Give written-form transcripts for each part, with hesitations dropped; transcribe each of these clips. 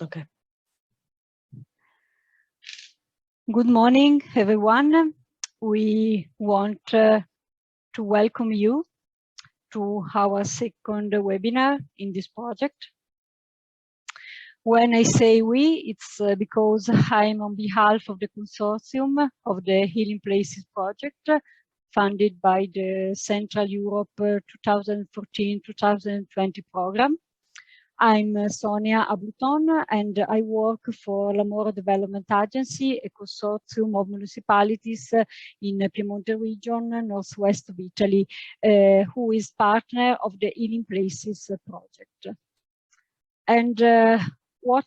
Okay. Good morning, everyone. We want to welcome you to our second webinar in this project. When I say we, it's because I'm on behalf of the consortium of the HealingPlaces project, funded by the Central Europe 2014-2020 program. I'm Sonia Abluton, and I work for Lamoro Development Agency, a consortium of municipalities in Piemonte region, northwest of Italy, who is partner of the HealingPlaces project. And what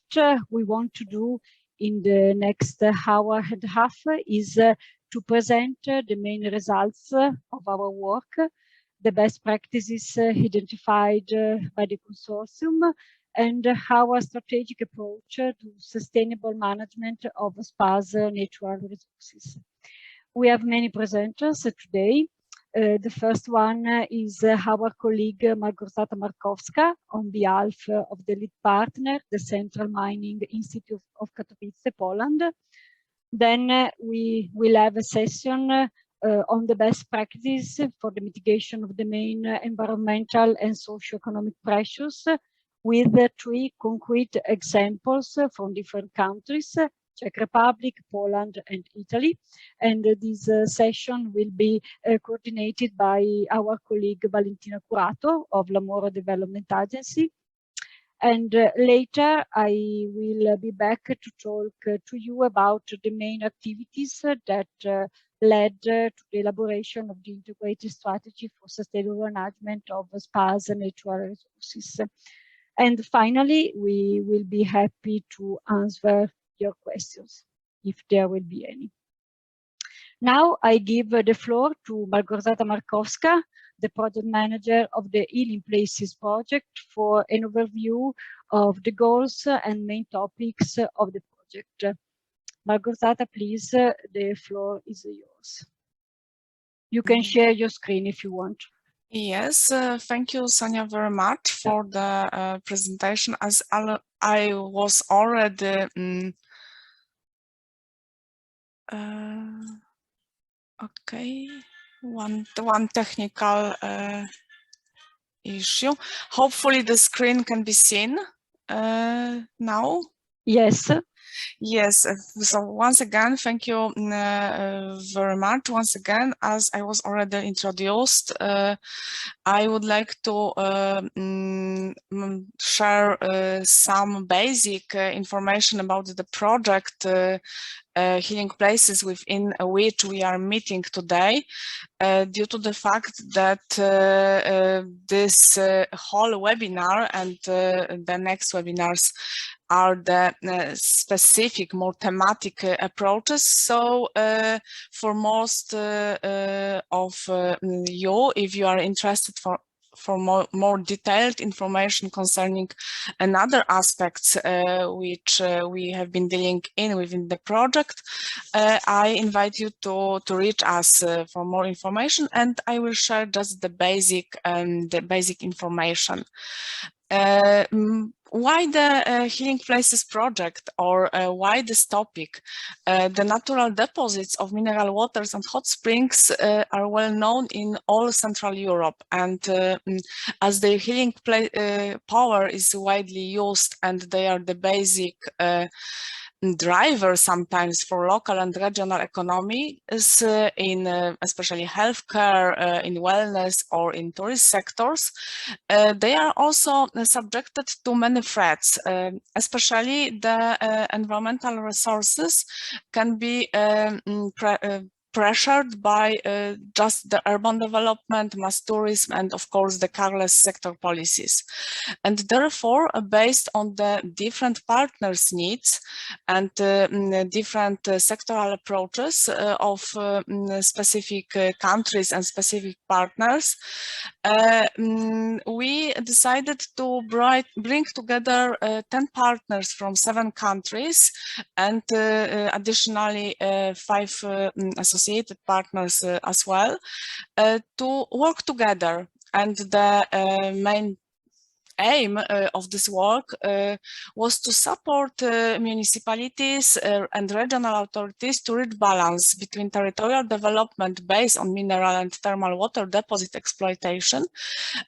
we want to do in the next hour and a half is to present the main results of our work, the best practices identified by the consortium, and our strategic approach to sustainable management of sparse natural resources. We have many presenters today. The first one is our colleague Małgorzata Markowska on behalf of the lead partner, the Central Mining Institute of Katowice, Poland. Then we will have a session on the best practice for the mitigation of the main environmental and socio-economic pressures with 3 concrete examples from different countries, Czech Republic, Poland, and Italy. And this session will be coordinated by our colleague Valentina Curato of Lamoro Development Agency. And later I will be back to talk to you about the main activities that led to the elaboration of the integrated strategy for sustainable management of sparse natural resources. And finally, we will be happy to answer your questions, if there will be any. Now I give the floor to Małgorzata Markowska, the project manager of the HealingPlaces project, for an overview of the goals and main topics of the project. Małgorzata, please, the floor is yours. You can share your screen if you want. Yes, thank you, Sonia, very much for the presentation. As I was already okay, one technical issue. Hopefully the screen can be seen now. Yes. Yes, so once again, thank you very much. Once again, as I was already introduced, I would like to share some basic information about the project HealingPlaces, within which we are meeting today, due to the fact that this whole webinar and the next webinars are the specific, more thematic approaches. So for most of you, if you are interested for more detailed information concerning another aspects which we have been dealing within the project, I invite you to reach us for more information, and I will share just the basic information. Why the HealingPlaces project, or why this topic? The natural deposits of mineral waters and hot springs are well known in all Central Europe, and as the healing power is widely used and they are the basic driver sometimes for local and regional economy, is in especially healthcare, in wellness, or in tourist sectors. They are also subjected to many threats, especially the environmental resources can be pressured by just the urban development, mass tourism, and of course the careless sector policies. And therefore, based on the different partners' needs and different sectoral approaches of specific countries and specific partners, we decided to bring together 10 partners from 7 countries and additionally 5 associated partners as well, to work together. And the main aim of this work was to support municipalities and regional authorities to reach balance between territorial development based on mineral and thermal water deposit exploitation,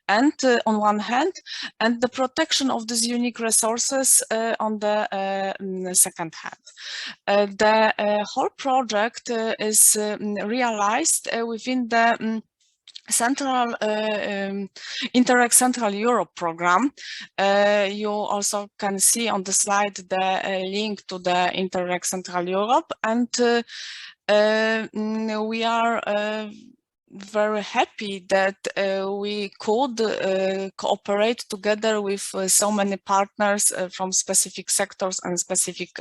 and on one hand, and the protection of these unique resources on the second hand. The whole project is realized within the Central Interreg Central Europe program. You also can see on the slide the link to the Interreg Central Europe, and we are very happy that we could cooperate together with so many partners from specific sectors and specific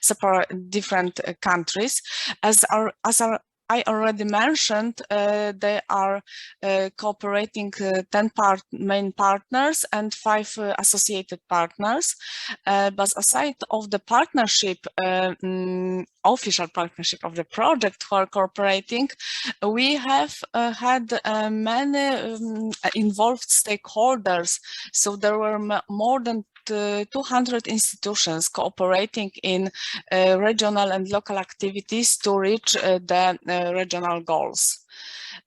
separate different countries. As I already mentioned, they are cooperating 10 main partners and 5 associated partners. But aside of the partnership, official partnership of the project who are cooperating, we have had many involved stakeholders. So there were more than 200 institutions cooperating in regional and local activities to reach the regional goals.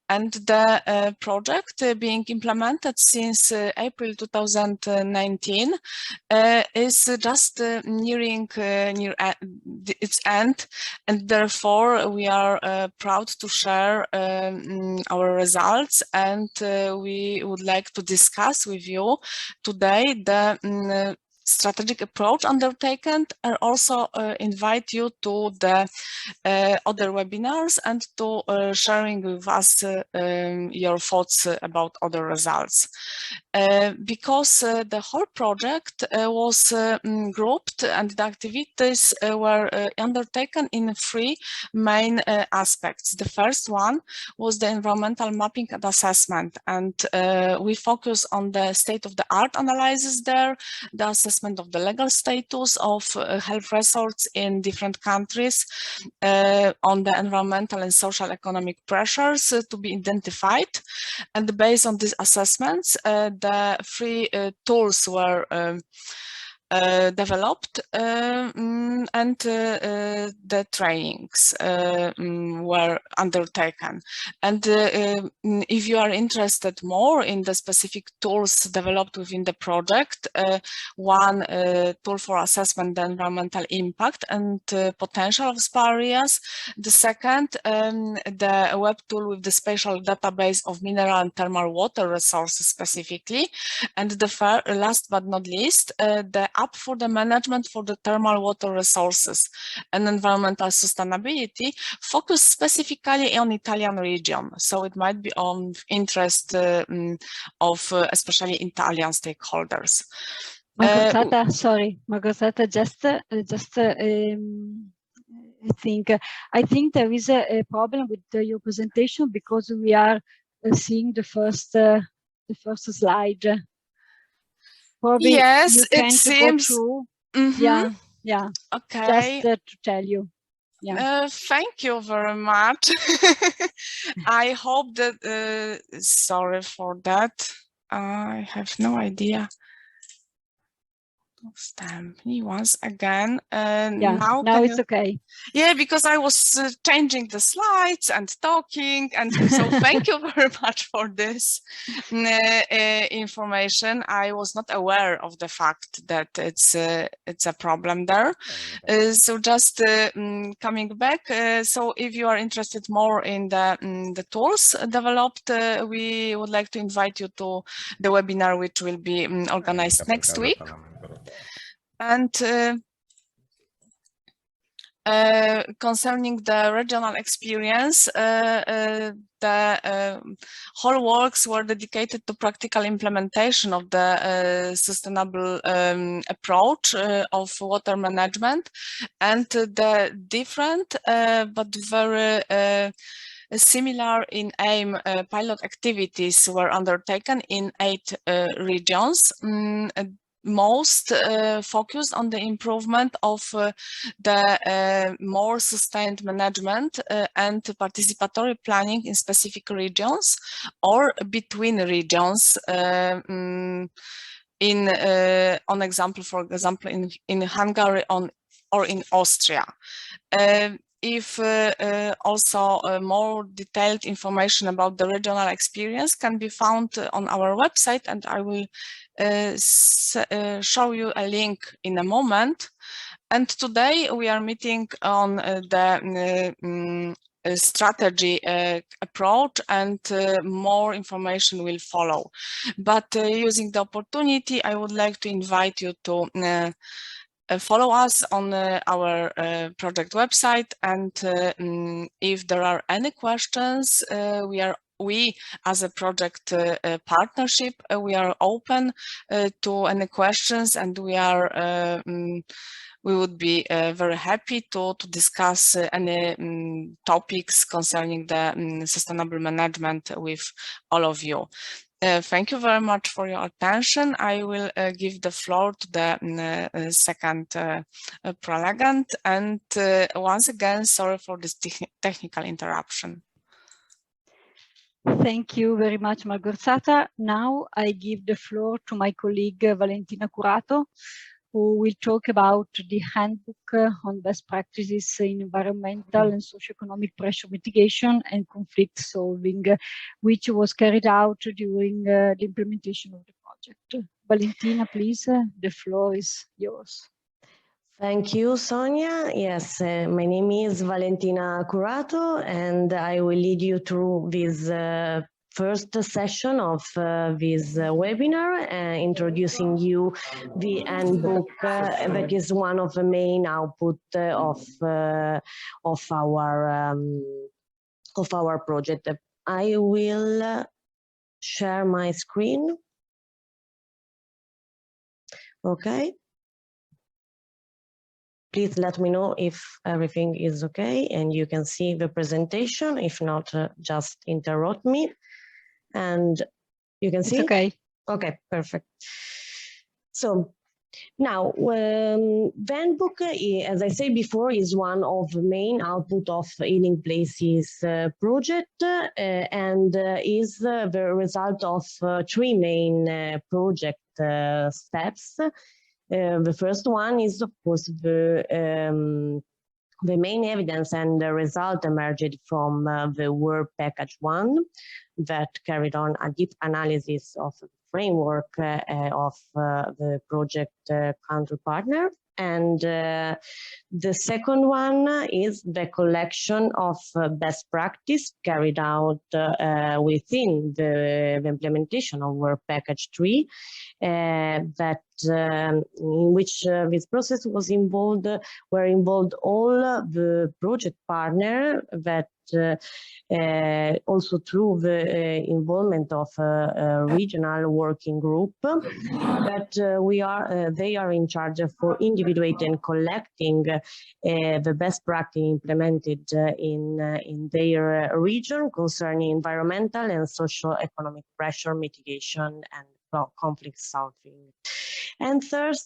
And the project being implemented since April 2019 is just nearing its end, and therefore we are proud to share our results, and we would like to discuss with you today the strategic approach undertaken, and also invite you to the other webinars and to sharing with us your thoughts about other results. Because the whole project was grouped, and the activities were undertaken in 3 main aspects. The first one was the environmental mapping and assessment, and we focus on the state-of-the-art analysis there, the assessment of the legal status of health resorts in different countries, on the environmental and social economic pressures to be identified. And based on these assessments, the 3 tools were developed, and the trainings were undertaken. And if you are interested more in the specific tools developed within the project, one tool for assessment the environmental impact and potential of spa areas. The second, the web tool with the spatial database of mineral and thermal water resources specifically. And the last but not least, the app for the management for the thermal water resources and environmental sustainability, focused specifically on Italian region. So it might be of interest of especially Italian stakeholders. Margosata, I think there is a problem with your presentation, because we are seeing the first slide. Probably yes, you it seems. Go through. Mm-hmm. Yeah. Okay. Just to tell you. Yeah. Thank you very much. I hope that. Sorry for that. I have no idea. Stamp me once again. Now it's okay. Yeah, because I was changing the slides and talking, and so thank you very much for this information. I was not aware of the fact that it's a problem there. So just coming back. So if you are interested more in the tools developed, we would like to invite you to the webinar, which will be organized next week. And concerning the regional experience, the whole works were dedicated to practical implementation of the sustainable approach of water management, and the different but very similar in aim pilot activities were undertaken in 8 regions. Most focused on the improvement of the more sustained management and participatory planning in specific regions or between regions on example, for example, in Hungary or in Austria. If also more detailed information about the regional experience can be found on our website, and I will show you a link in a moment. And today we are meeting on the strategy approach, and more information will follow. But using the opportunity, I would like to invite you to follow us on our project website, and if there are any questions, we as a project partnership, we are open to any questions, and we would be very happy to discuss any topics concerning the sustainable management with all of you. Thank you very much for your attention. I will give the floor to the second prelegent, and once again, sorry for this technical interruption. Thank you very much, Margorzata. Now I give the floor to my colleague Valentina Curato, who will talk about the handbook on best practices in environmental and socio-economic pressure mitigation and conflict solving, which was carried out during the implementation of the project. Valentina, please, the floor is yours. Thank you, Sonia. Yes, my name is Valentina Curato, and I will lead you through this first session of this webinar, introducing you the handbook that is one of the main output of our project. I will share my screen. Okay. Please let me know if everything is okay and you can see the presentation. If not, just interrupt me. And you can see? It's okay. Okay, perfect. So now, the handbook, as I said before, is one of the main output of HealingPlaces project, and is the result of three main project steps. The first one is, of course, the main evidence and the result emerged from the work package 1 that carried on a deep analysis of the framework of the project country partner. And the second one is the collection of best practice carried out within the implementation of work package 3, that in which this process was involved, were involved all the project partner, that also through the involvement of a regional working group, that they are in charge for individuating and collecting the best practice implemented in their region concerning environmental and socio-economic pressure mitigation and conflict solving. And third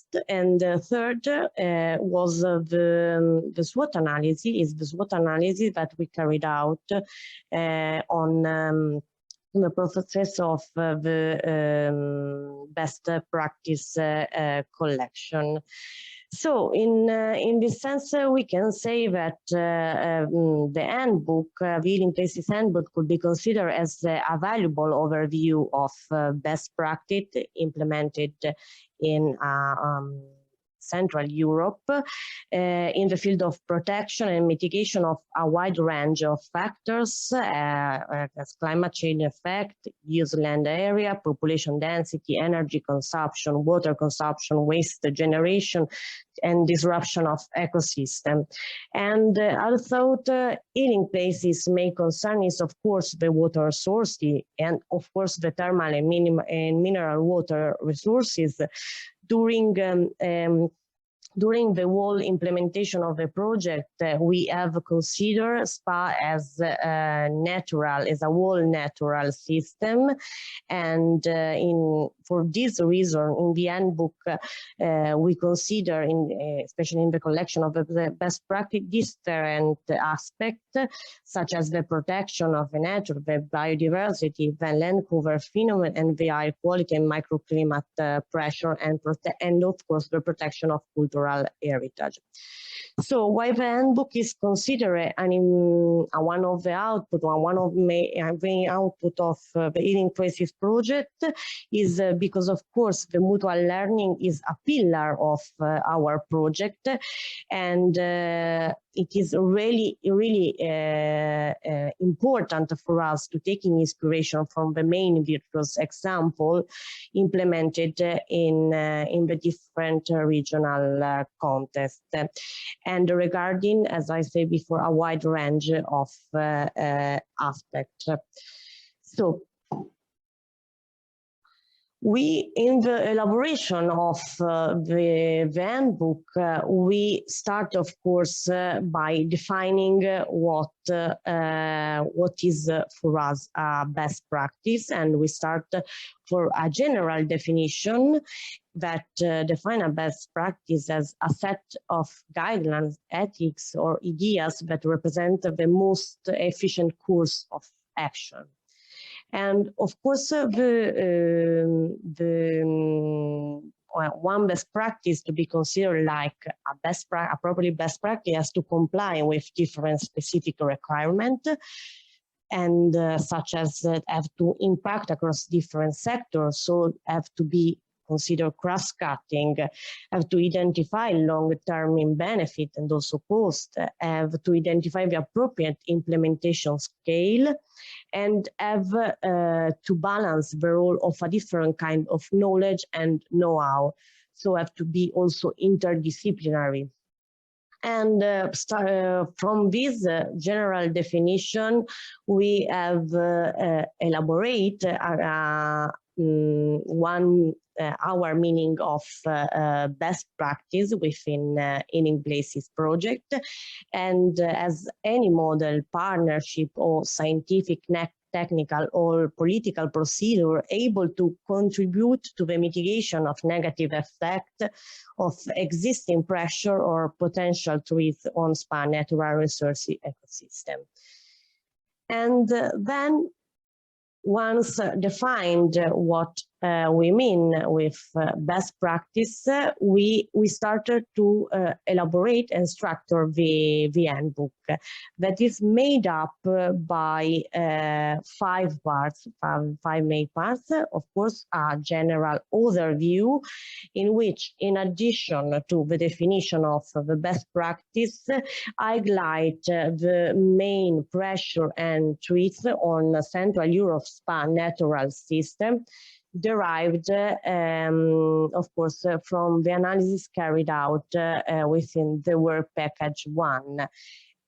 was the SWOT analysis. Is the SWOT analysis that we carried out on the process of the best practice collection. So in this sense, we can say that the handbook, the HealingPlaces handbook, could be considered as a valuable overview of best practice implemented in Central Europe in the field of protection and mitigation of a wide range of factors, as climate change effect, used land area, population density, energy consumption, water consumption, waste generation, and disruption of ecosystem. And I thought HealingPlaces' main concern is, of course, the water source and, of course, the thermal and mineral water resources during during the whole implementation of the project, we have considered SPA as a whole natural system, and for this reason, in the handbook, we consider, especially in the collection of the best practice, different aspects, such as the protection of the nature, the biodiversity, the land cover phenomenon, and the air quality and microclimate pressure, and of course the protection of cultural heritage. So while the handbook is considered one of the output, or one of the main output of the HealingPlaces project, is because of course the mutual learning is a pillar of our project, and it is really important for us to take inspiration from the main virtuous example implemented in the different regional context, and regarding, as I said before, a wide range of aspects. So we, in the elaboration of the handbook, we start, of course, by defining what is for us best practice, and we start for a general definition that define a best practice as a set of guidelines, ethics, or ideas that represent the most efficient course of action. And of course, one best practice to be considered like a properly best practice has to comply with different specific requirements, and such as have to impact across different sectors, so have to be consider cross-cutting, have to identify long-term benefit and also cost, have to identify the appropriate implementation scale, and have to balance the role of a different kind of knowledge and know-how. So have to be also interdisciplinary. And from this general definition, we have elaborate our meaning of best practice within HealingPlaces project, and as any model, partnership, or scientific, technical, or political procedure able to contribute to the mitigation of negative effect of existing pressure or potential threats on spa natural resource ecosystem. And then, once defined what we mean with best practice, we started to elaborate and structure the handbook that is made up by five main parts. Of course, a general overview in which, in addition to the definition of the best practice, highlight the main pressure and threats on Central Europe spa natural system, derived, of course, from the analysis carried out within the work package 1.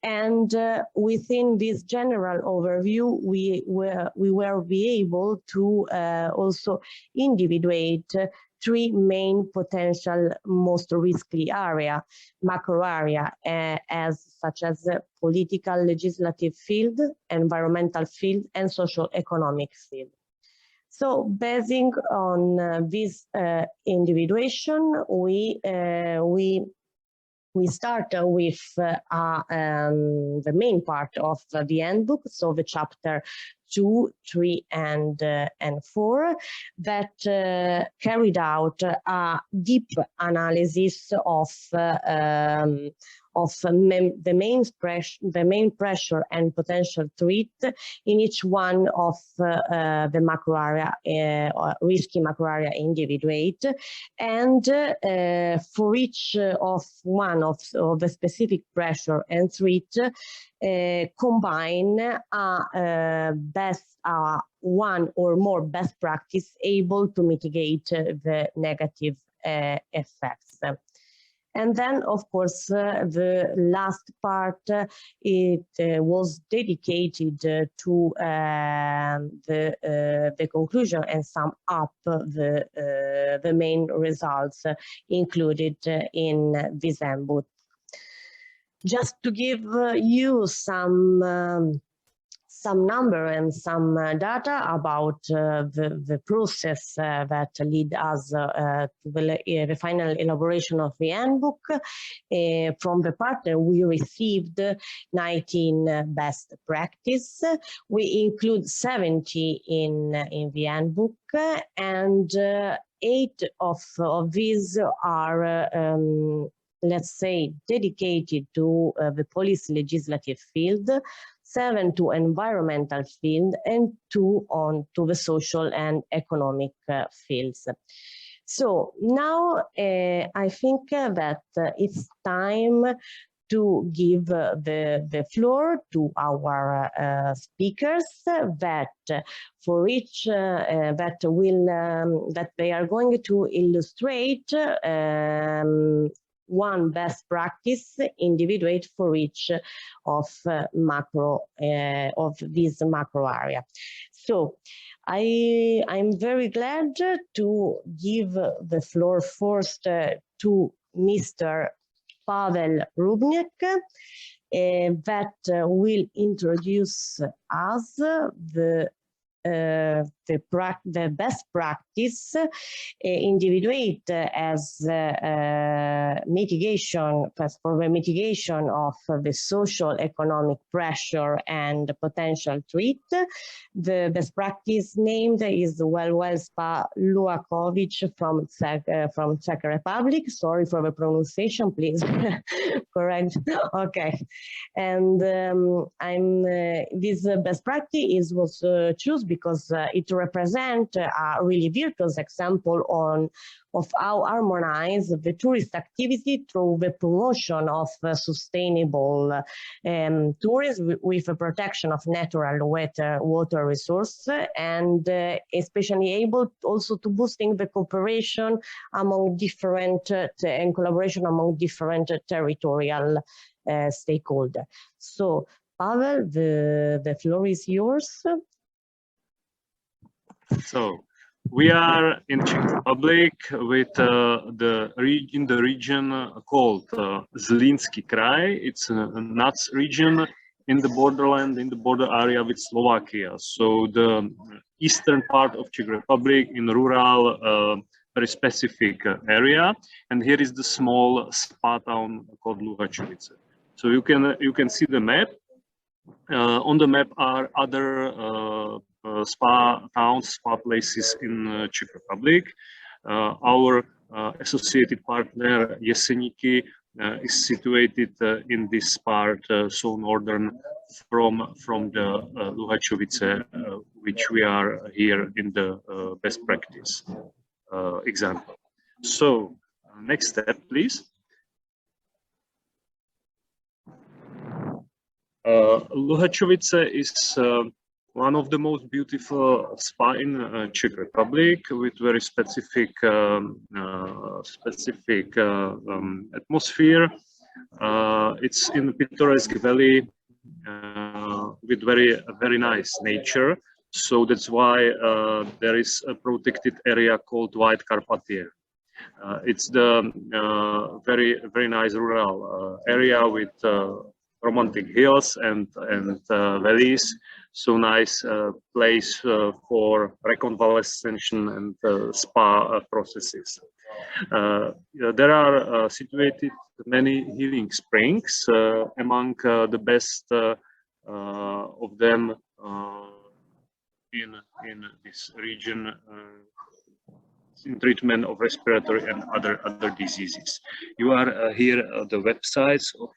And within this general overview, we will be able to also individuate three main potential most risky area, macro area, such as political, legislative field, environmental field, and socio-economic field. So, basing on this individuation, we start with the main part of the handbook, so the chapter 2, 3, and 4, that carried out a deep analysis of the main pressure and potential threat in each one of the macro area, risky macro area individuate, and for each of one of the specific pressure and threat, combine one or more best practice able to mitigate the negative effects. And then, of course, the last part, it was dedicated to the conclusion and sum up the main results included in this handbook. Just to give you some number and some data about the process that lead us to the final elaboration of the handbook. From the partner, we received 19 best practice. We include 70 in the handbook, and 8 of these are let's say dedicated to the policy legislative field, 7 to environmental field, and 2 on to the social and economic fields. So now I think that it's time to give the floor to our speakers that for each that they are going to illustrate one best practice individuate for each of of this macro area. So I'm very glad to give the floor first to Mr. Pavel Rubnik, that will introduce us the best practice individuate as mitigation, for the mitigation of the social economic pressure and potential threat. The best practice named is Welwelspa Luakovic from Czech Republic. Sorry for the pronunciation, please correct. Okay, and this best practice was chosen because it represents a really virtuous example of how harmonize the tourist activity through the promotion of sustainable tourism with the protection of natural water resource, and especially able also to boosting the cooperation among different and collaboration among different territorial stakeholders. So Pavel, the floor is yours. So we are in Czech Republic with the region called Zlínský kraj. It's a nuts region in the borderland, in the border area with Slovakia. So the eastern part of Czech Republic in rural, very specific area. And here is the small spa town called Luhačovice. So you can see the map. On the map are other spa towns, spa places in Czech Republic. Our associated partner Jeseníky is situated in this part, so northern from the Luhačovice, which we are here in the best practice example. So next step, please. Luhačovice is one of the most beautiful spa in Czech Republic with very specific atmosphere. It's in a picturesque valley with very nice nature. So that's why there is a protected area called White Carpathian. It's the very nice rural area with romantic hills and valleys, so nice place for reconvalescence and spa processes. There are situated many healing springs, among the best of them in this region, in treatment of respiratory and other diseases. You are here the websites of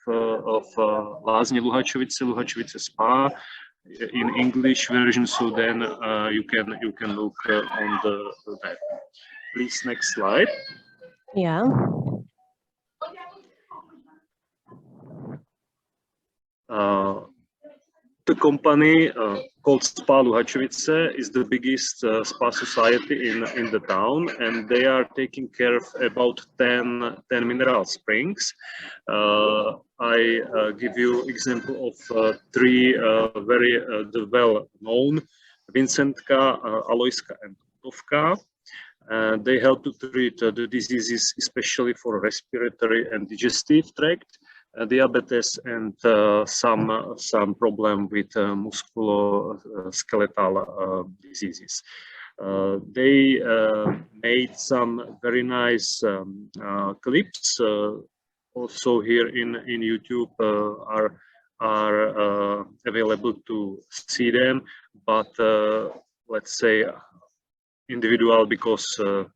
Lázně Luhačovice, Luhačovice Spa in English version. So then you can look on the web. Please, next slide. Yeah. The company called Spa Luhačovice is the biggest spa society in the town, and they are taking care of about 10 mineral springs. I give you example of 3 very well-known: Vincentka, Alojska, and Tovka. They help to treat the diseases, especially for respiratory and digestive tract, diabetes, and some problem with musculoskeletal diseases. They made some very nice clips. Also here in YouTube are available to see them, but let's say individual, because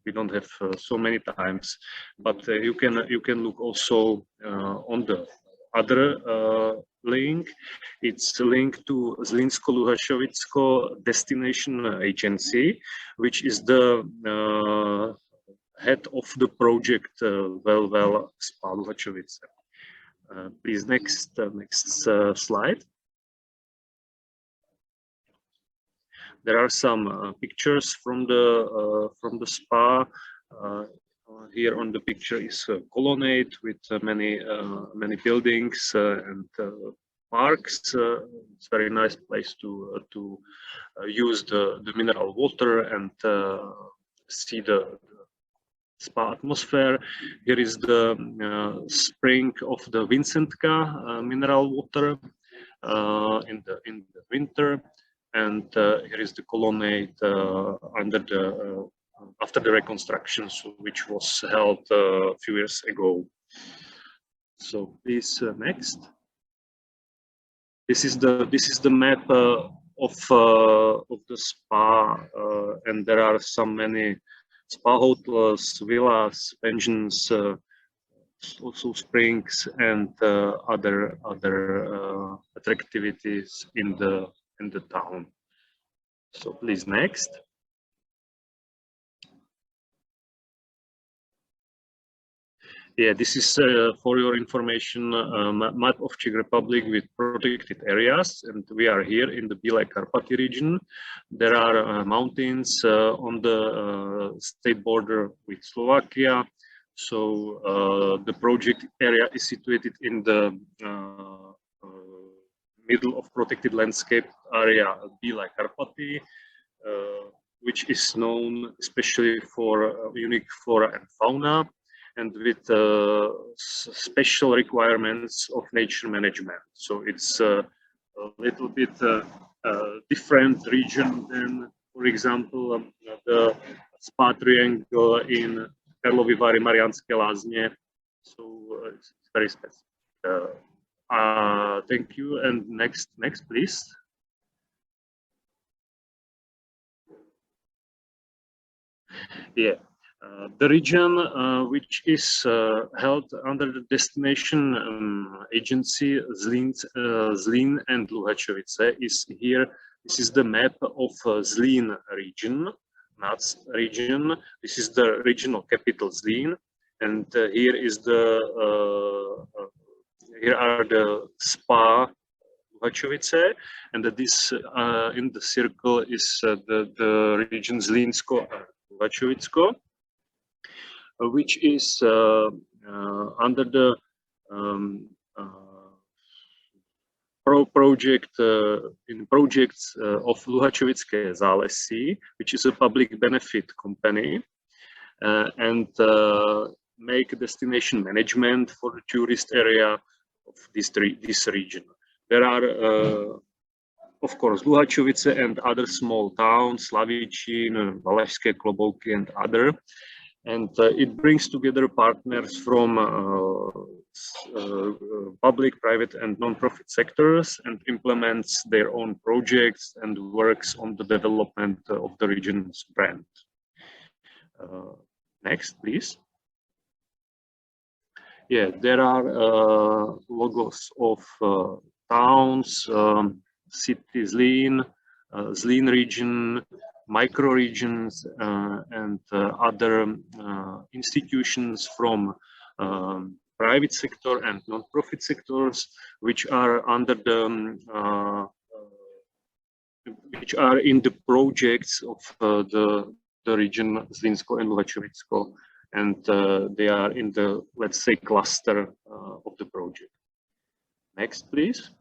we don't have so many times. But you can look also on the other link. It's a link to Zlínsko-Luhačovice destination agency, which is the head of the project Well Spa Luhačovice. Please next slide. There are some pictures from the spa. Here on the picture is a colonnade with many buildings and parks. It's a very nice place to use the mineral water and see the spa atmosphere. Here is the spring of the Vincentka mineral water in the winter. And here is the colonnade after the reconstruction, which was held a few years ago. So please next. This is the map of the spa, and there are many spa hotels, villas, pensions, also springs, and other attractivities in the town. So please next. Yeah, this is for your information map of Czech Republic with protected areas, and we are here in the Bílé Karpaty region. There are mountains on the state border with Slovakia. So the project area is situated in the middle of protected landscape area Bílé Karpaty, which is known especially for unique flora and fauna, and with special requirements of nature management. So it's a little bit different region than, for example, the Spa Triangle in Karlovy Vary, Mariánské Lázně. So it's very specific. Thank you. And next, please. Yeah, the region which is held under the destination agency Zlín and Luhačovice is here. This is the map of Zlín region, NAC region. This is the regional capital Zlín, and here is here are the spa Luhačovice, and this in the circle is the region Zlínsko-Luhačovice, which is under the projects of Luhačovické zálesí, which is a public benefit company, and make destination management for the tourist area of this region. There are, of course, Luhačovice and other small towns, Slavičín, Valašské Klobouky, and other. And it brings together partners from public, private, and non-profit sectors, and implements their own projects and works on the development of the region's brand. Next, please. Yeah, there are logos of towns, cities, Zlín region, micro-regions, and other institutions from private sector and non-profit sectors, which are under the which are in the projects of the region Zlínsko and Luhačovice, and they are in the, let's say, cluster of the project. Next, please.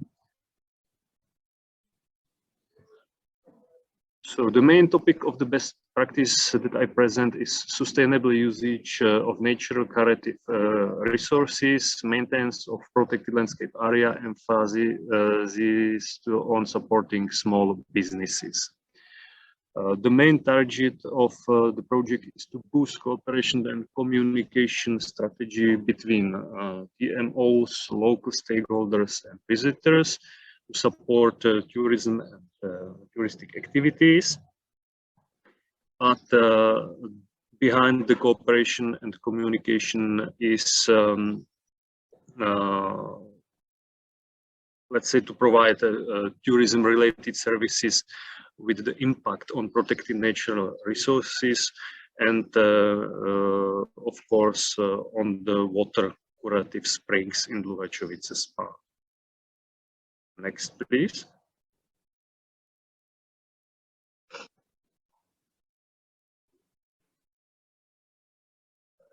So the main topic of the best practice that I present is sustainable usage of natural curative resources, maintenance of protected landscape area, emphasis on supporting small businesses. The main target of the project is to boost cooperation and communication strategy between TMOs, local stakeholders and visitors to support tourism and touristic activities. But behind the cooperation and communication is, let's say, to provide tourism-related services with the impact on protecting natural resources and, of course, on the water curative springs in Luhačovice Spa. Next, please.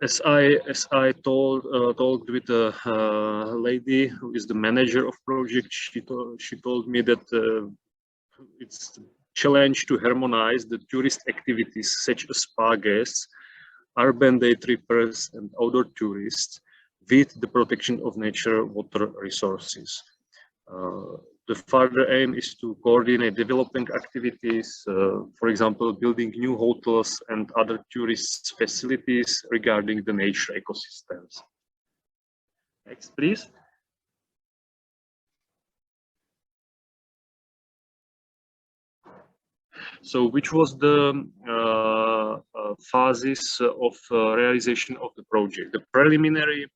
As I talked with a lady who is the manager of project, she told me that it's a challenge to harmonize the tourist activities such as spa guests, urban day trippers, and outdoor tourists with the protection of natural water resources. The further aim is to coordinate developing activities, for example, building new hotels and other tourist facilities regarding the nature ecosystems. Next, please. So, which was the phases of realization of the project? The preliminary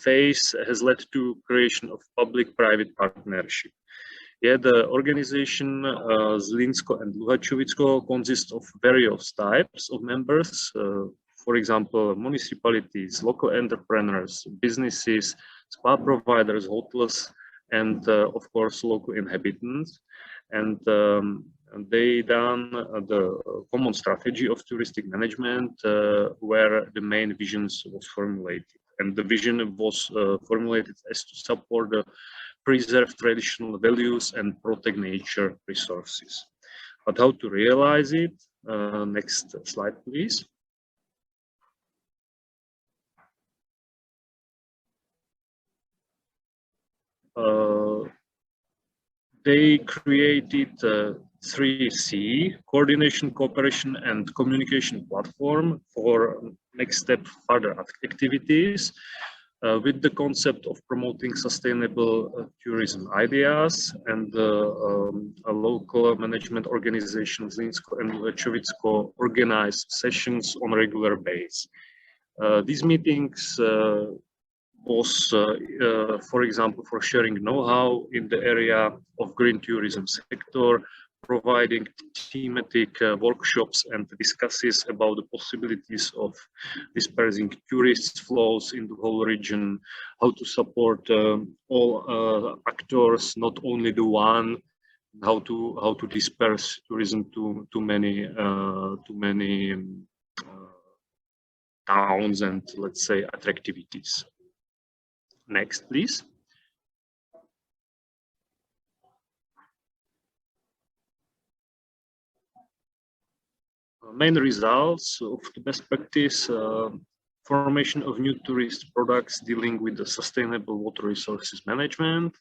phase has led to creation of public-private partnership. Yeah, the organization Zlínsko and Luhačovice consists of various types of members, for example, municipalities, local entrepreneurs, businesses, spa providers, hotels, and of course, local inhabitants. And they done the common strategy of touristic management, where the main visions was formulated. And the vision was formulated as to support the preserve traditional values and protect nature resources. But how to realize it? Next slide, please. They created 3C, coordination, cooperation, and communication platform for next step further activities with the concept of promoting sustainable tourism ideas, and a local management organization, Zlínsko and Luhačovice, organize sessions on a regular basis. These meetings was, for example, for sharing know-how in the area of green tourism sector, providing thematic workshops and discusses about the possibilities of dispersing tourist flows in the whole region, how to support all actors, not only the one, how to disperse tourism to many towns and, let's say, attractivities. Next, please. Main results of the best practice, formation of new tourist products dealing with the sustainable water resources management.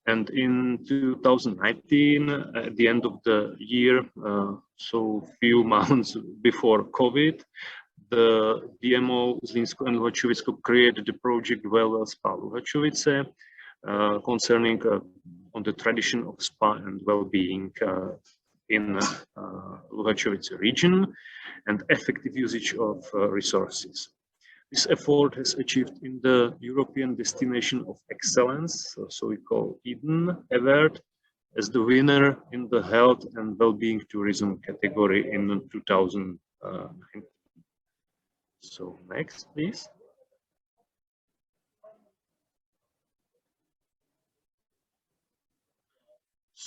And in 2019, at the end of the year, so few months before COVID, the DMO Zlínsko and Luhačovice created the project Well Spa Luhačovice, concerning on the tradition of spa and well-being in Luhačovice region and effective usage of resources. This effort has achieved in the European Destination of Excellence, so we call Eden Award, as the winner in the health and well-being tourism category in 2019. So next, please.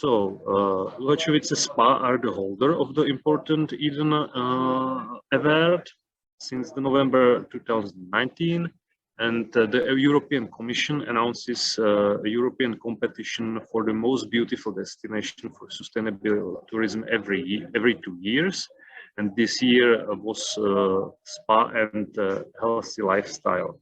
So, Luhačovice Spa are the holder of the important Eden award since the November 2019, and the European Commission announces a European competition for the most beautiful destination for sustainable tourism every 2 years, and this year was spa and healthy lifestyle.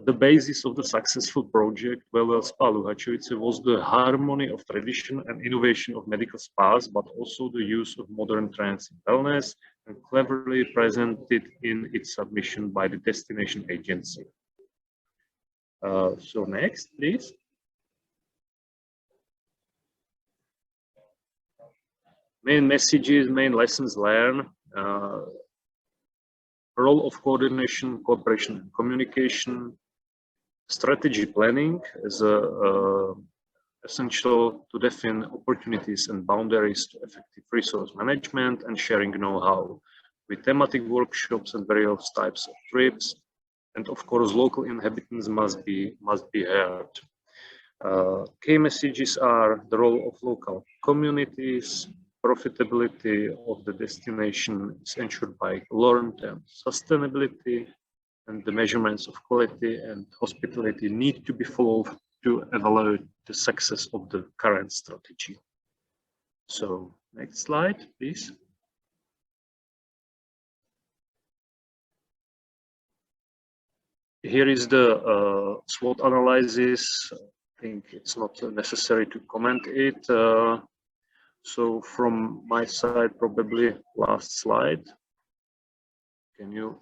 The basis of the successful project Well Spa Luhačovice was the harmony of tradition and innovation of medical spas, but also the use of modern trends in wellness, and cleverly presented in its submission by the destination agency. So next, please. Main messages, main lessons learned. Role of coordination, cooperation, and communication. Strategy planning is essential to define opportunities and boundaries to effective resource management and sharing know-how with thematic workshops and various types of trips. And of course, local inhabitants must be heard. Key messages are the role of local communities. Profitability of the destination is ensured by long-term sustainability, and the measurements of quality and hospitality need to be followed to evaluate the success of the current strategy. So next slide, please. Here is the SWOT analysis. I think it's not necessary to comment it. So from my side, probably last slide. Can you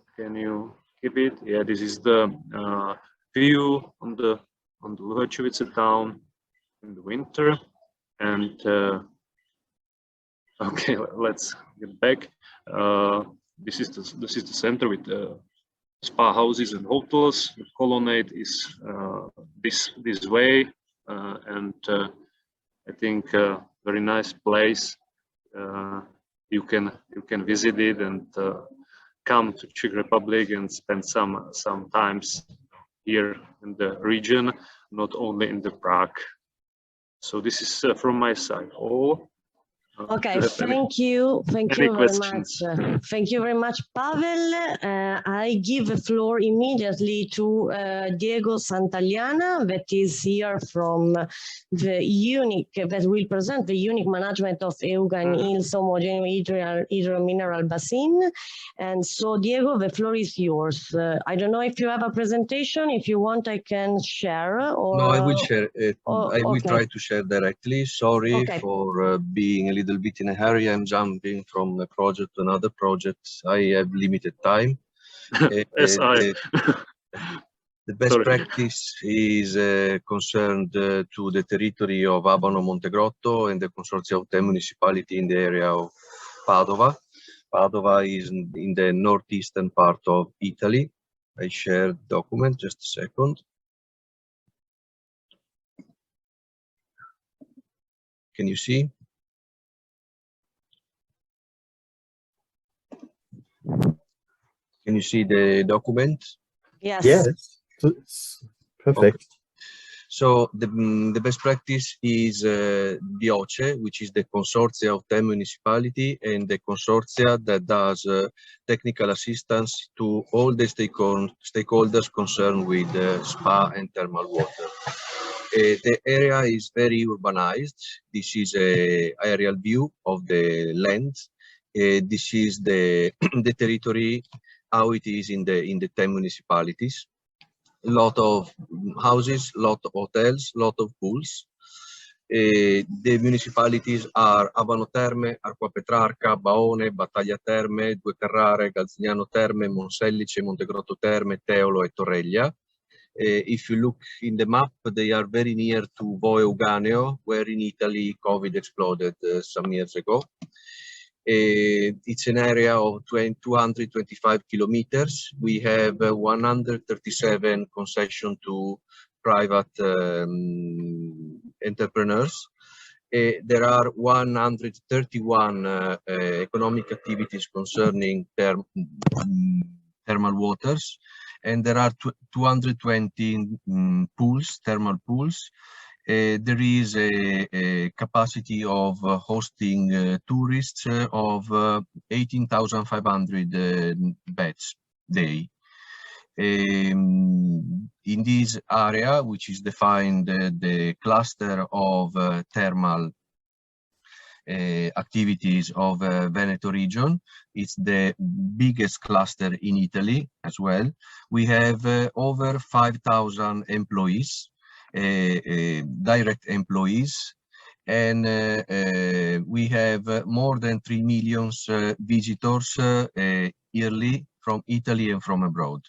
keep it? Yeah, this is the view on the Luhačovice town in the winter. And okay, let's get back. This is the center with spa houses and hotels. The colonnade is this way, and I think very nice place. You can visit it and come to Czech Republic and spend some times here in the region, not only in the Prague. So this is from my side all. Okay, thank you very much. Thank you very much, Pavel. I give the floor immediately to Diego Santillana, that is here from the that will present the unique management of Eugan Hills Homogeneous Hydromineral Basin. And so, Diego, the floor is yours. I don't know if you have a presentation. If you want, I can share. Or... No, I will share it. I will try to share directly. Sorry for being a little bit in a hurry. I'm jumping from a project to another project. I have limited time. The best practice is concerned to the territory of Abano Montegrotto and the consortium of 10 municipalities in the area of Padova. Padova is in the northeastern part of Italy. I share the document, just a second. Can you see? Can you see the document? Yes. Yes. Perfect. Okay. So the best practice is DIOCE, which is the consortia of 10 municipalities and the consortia that does technical assistance to all the stakeholders concerned with spa and thermal water. The area is very urbanized. This is an aerial view of the land. This is the territory, how it is in the 10 municipalities. A lot of houses, a lot of hotels, a lot of pools. The municipalities are Abano Terme, Arqua Petrarca, Baone, Battaglia Terme, Due Carrare, Galzignano Terme, Monsellice, Montegrotto Terme, Teolo e Torreglia. If you look in the map, they are very near to Voe Euganeo, where in Italy COVID exploded some years ago. It's an area of 225 kilometers. We have 137 concessions to private entrepreneurs. There are 131 economic activities concerning thermal waters, and there are 220 pools, thermal pools, There is a capacity of hosting tourists of 18,500 beds day. In this area, which is defined the cluster of thermal activities of Veneto region, it's the biggest cluster in Italy as well. We have over 5,000 employees, direct employees, and we have more than 3 million visitors yearly from Italy and from abroad.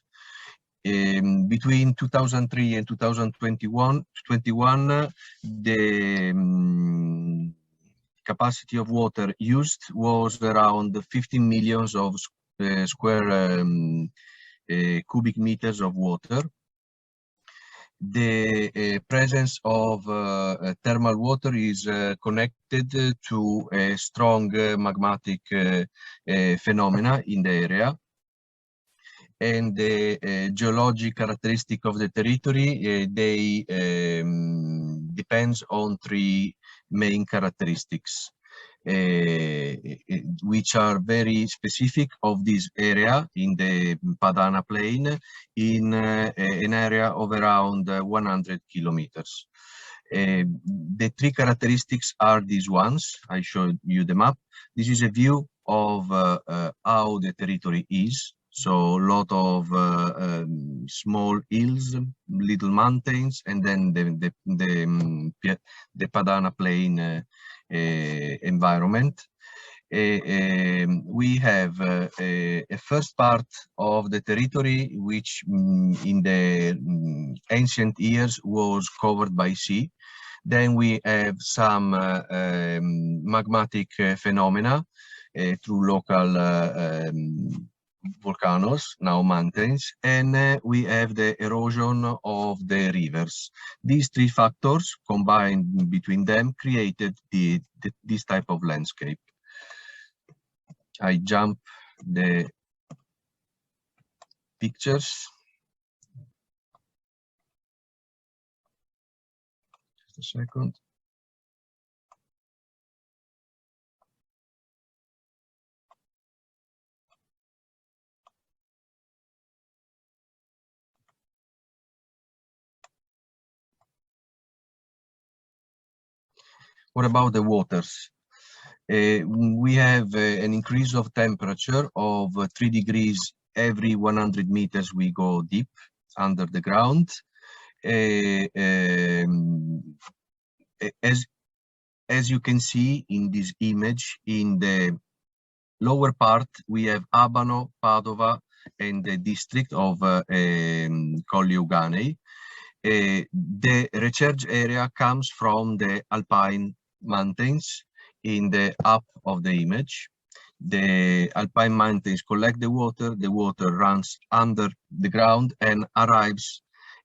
Between 2003 and 2021, the capacity of water used was around 15 million of square cubic meters of water. The presence of thermal water is connected to a strong magmatic phenomena in the area. And the geologic characteristic of the territory, they depends on three main characteristics, which are very specific of this area in the Padana Plain, in an area of around 100 kilometers. The three characteristics are these ones. I showed you the map. This is a view of how the territory is. So a lot of small hills, little mountains, and then the Padana Plain environment. We have a first part of the territory which in the ancient years was covered by sea. Then we have some magmatic phenomena through local volcanoes, now mountains, and we have the erosion of the rivers. These three factors combined between them created this type of landscape. I jump the pictures. Just a second. What about the waters? We have an increase of temperature of 3 degrees every 100 meters we go deep under the ground. As you can see in this image, in the lower part, we have Abano, Padova, and the district of Colli Euganei. The recharge area comes from the Alpine mountains in the up of the image. The Alpine mountains collect the water runs under the ground and arrives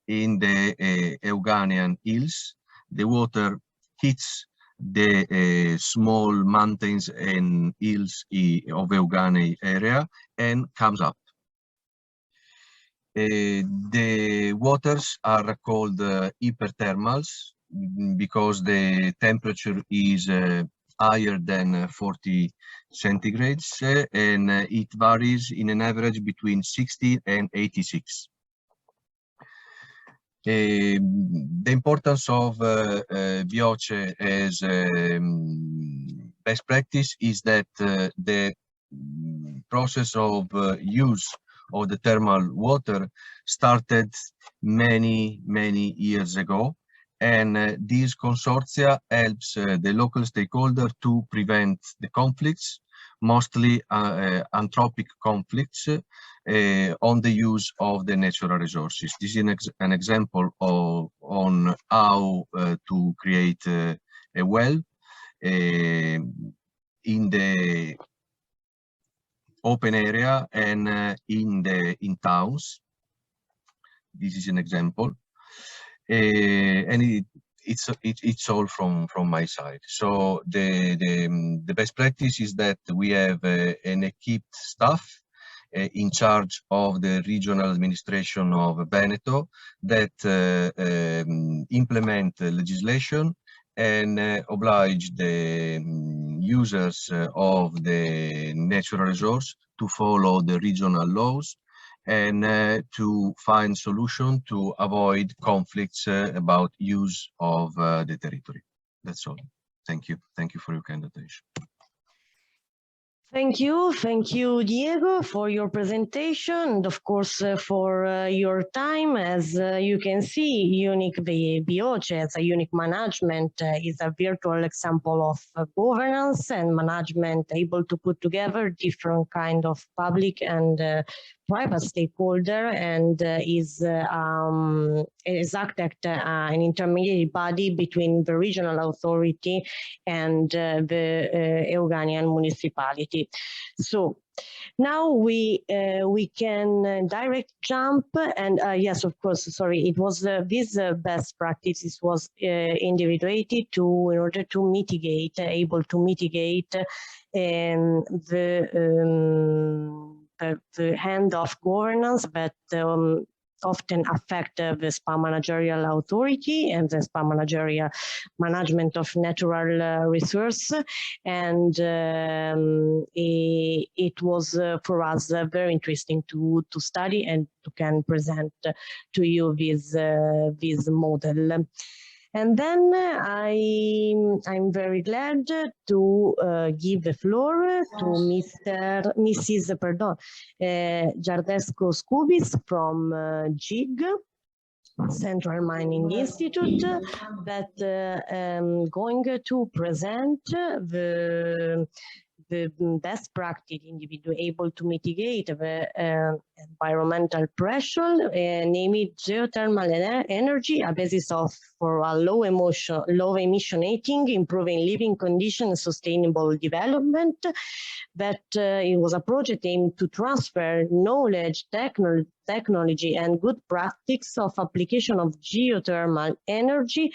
in the Euganean hills. The water hits the small mountains and hills of Euganei area and comes up. The waters are called hyperthermals because the temperature is higher than 40 centigrades and it varies in an average between 60 and 86. The importance of Vioce as best practice is that the process of use of the thermal water started many years ago, and these consortia helps the local stakeholder to prevent the conflicts, mostly anthropic conflicts on the use of the natural resources. This is an example on how to create a well in the open area and in towns. This is an example, and it's all from my side. So the best practice is that we have an equipped staff in charge of the regional administration of Veneto that implement legislation and oblige the users of the natural resource to follow the regional laws and to find solution to avoid conflicts about use of the territory. That's all. Thank you. Thank you for your kind attention. Thank you, Diego, for your presentation and of course for your time. As you can see, Unique Bioce as a unique management is a virtual example of governance and management able to put together different kind of public and private stakeholder and is act an intermediate body between the regional authority and the Euganian municipality. So now we can direct jump and yes, of course, sorry, it was this best practices was individuated in order to mitigate, able to mitigate the hand of governance that often affect the SPA managerial authority and the SPA managerial management of natural resource. And it was for us very interesting to study and to can present to you this model. And then I'm very glad to give the floor to Mrs. Giardesco Scubis from GIG, Central Mining Institute, that going to present the best practice individual able to mitigate the environmental pressure, namely geothermal energy, a basis for a low emission heating, improving living conditions, sustainable development. That it was a project aimed to transfer knowledge, technology, and good practice of application of geothermal energy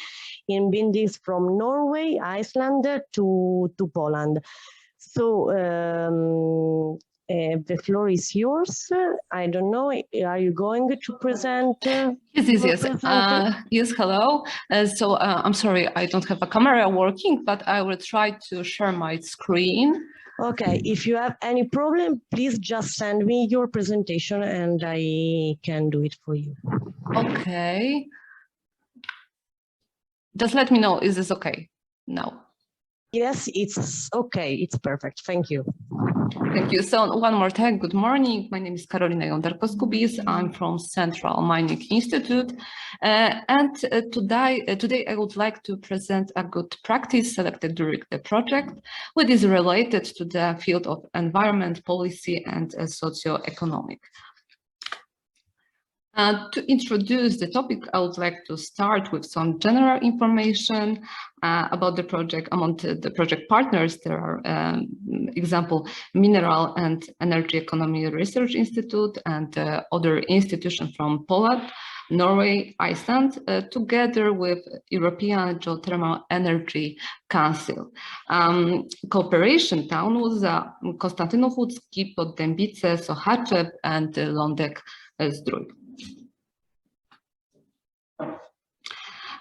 in buildings from Norway, Iceland to Poland. So the floor is yours. I don't know, are you going to present? Yes. Yes, hello. So I'm sorry, I don't have a camera working, but I will try to share my screen. Okay, if you have any problem, please just send me your presentation and I can do it for you. Okay. Just let me know, is this okay now? Yes, it's okay. It's perfect. Thank you. Thank you. So one more time, good morning. My name is Karolina Jąderko-Skubis. I'm from Central Mining Institute. Today I would like to present a good practice selected during the project, which is related to the field of environment policy and socio-economic. To introduce the topic, I would like to start with some general information about the project. Among the project partners, there are, example, Mineral and Energy Economy Research Institute and other institutions from Poland, Norway, Iceland, together with European Geothermal Energy Council. Cooperation town was Konstantynów Łódzki, Poddębice, Sochaczew, and Lądek-Zdrój.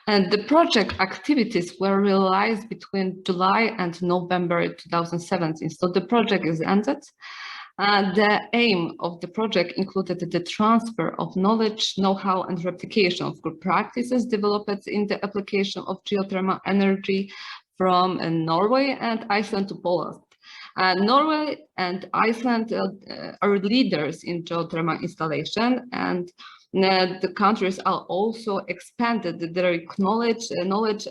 And the project activities were realized between July and November 2017. So the project is ended. The aim of the project included the transfer of knowledge, know-how, and replication of good practices developed in the application of geothermal energy from Norway and Iceland to Poland. Norway and Iceland are leaders in geothermal installation, and the countries are also expanded their knowledge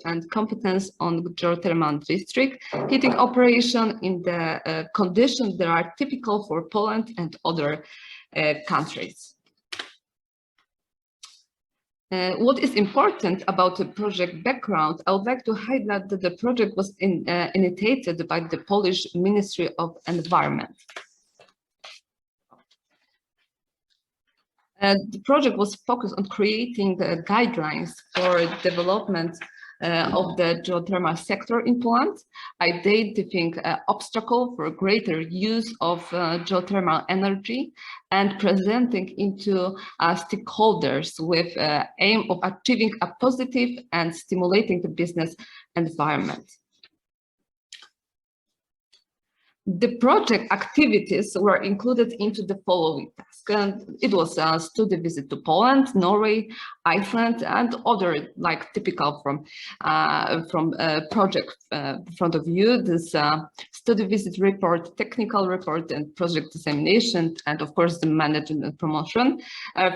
and competence on geothermal district heating operation in the conditions that are typical for Poland and other countries. What is important about the project background, I would like to highlight that the project was initiated by the Polish Ministry of Environment. The project was focused on creating guidelines for development of the geothermal sector in Poland, identifying obstacle for greater use of geothermal energy and presenting into stakeholders with aim of achieving a positive and stimulating the business environment. The project activities were included into the following tasks. And it was a study visit to Poland, Norway, Iceland, and other like typical from project front of view. This study visit report, technical report, and project dissemination, and of course the management and promotion.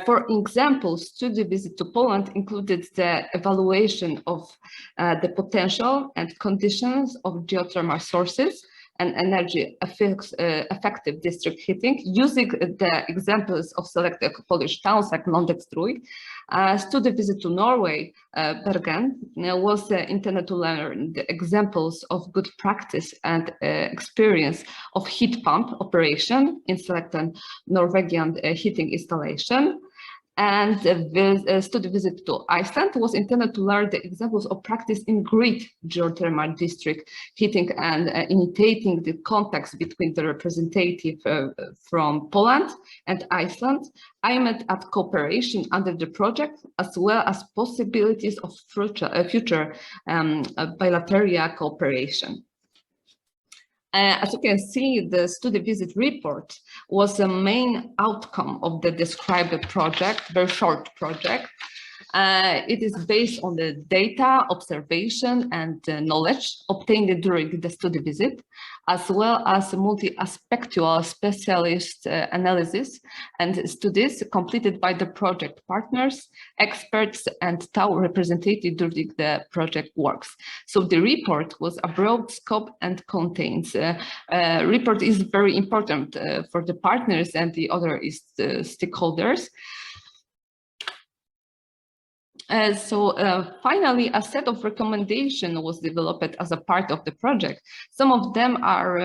For example, study visit to Poland included the evaluation of the potential and conditions of geothermal sources and energy effective district heating, using the examples of selected Polish towns like Lądek-Zdrój. Study visit to Norway, Bergen, was intended to learn the examples of good practice and experience of heat pump operation in selected Norwegian heating installation. And the study visit to Iceland was intended to learn the examples of practice in grid geothermal district heating and imitating the contacts between the representative from Poland and Iceland, aimed at cooperation under the project, as well as possibilities of future bilateral cooperation. As you can see, the study visit report was the main outcome of the described project, very short project. It is based on the data, observation, and knowledge obtained during the study visit, as well as multi-aspectual specialist analysis and studies completed by the project partners, experts, and town representatives during the project works. So the report was a broad scope and contains. Report is very important for the partners and the other stakeholders. Finally, a set of recommendations was developed as a part of the project. Some of them are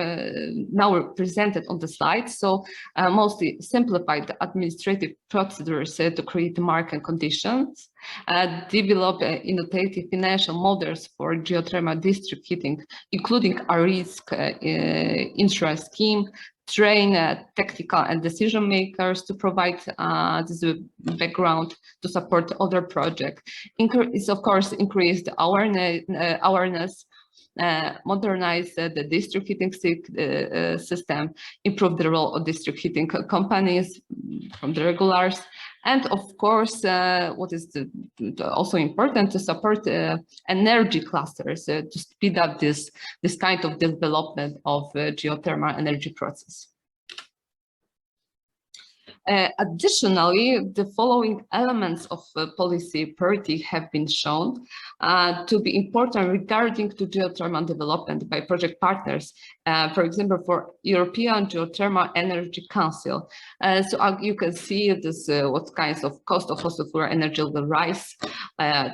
now presented on the slide. So mostly simplified the administrative procedures to create market conditions, develop innovative financial models for geothermal district heating, including a risk insurance scheme, train technical and decision makers to provide this background to support other projects. Is of course increased awareness, modernize the district heating system, improve the role of district heating companies from the regulars, and of course, what is also important, to support energy clusters to speed up this kind of development of geothermal energy process. Additionally, the following elements of policy priority have been shown to be important regarding to geothermal development by project partners. For example, for European Geothermal Energy Council. So you can see this what kinds of cost of fossil fuel energy will rise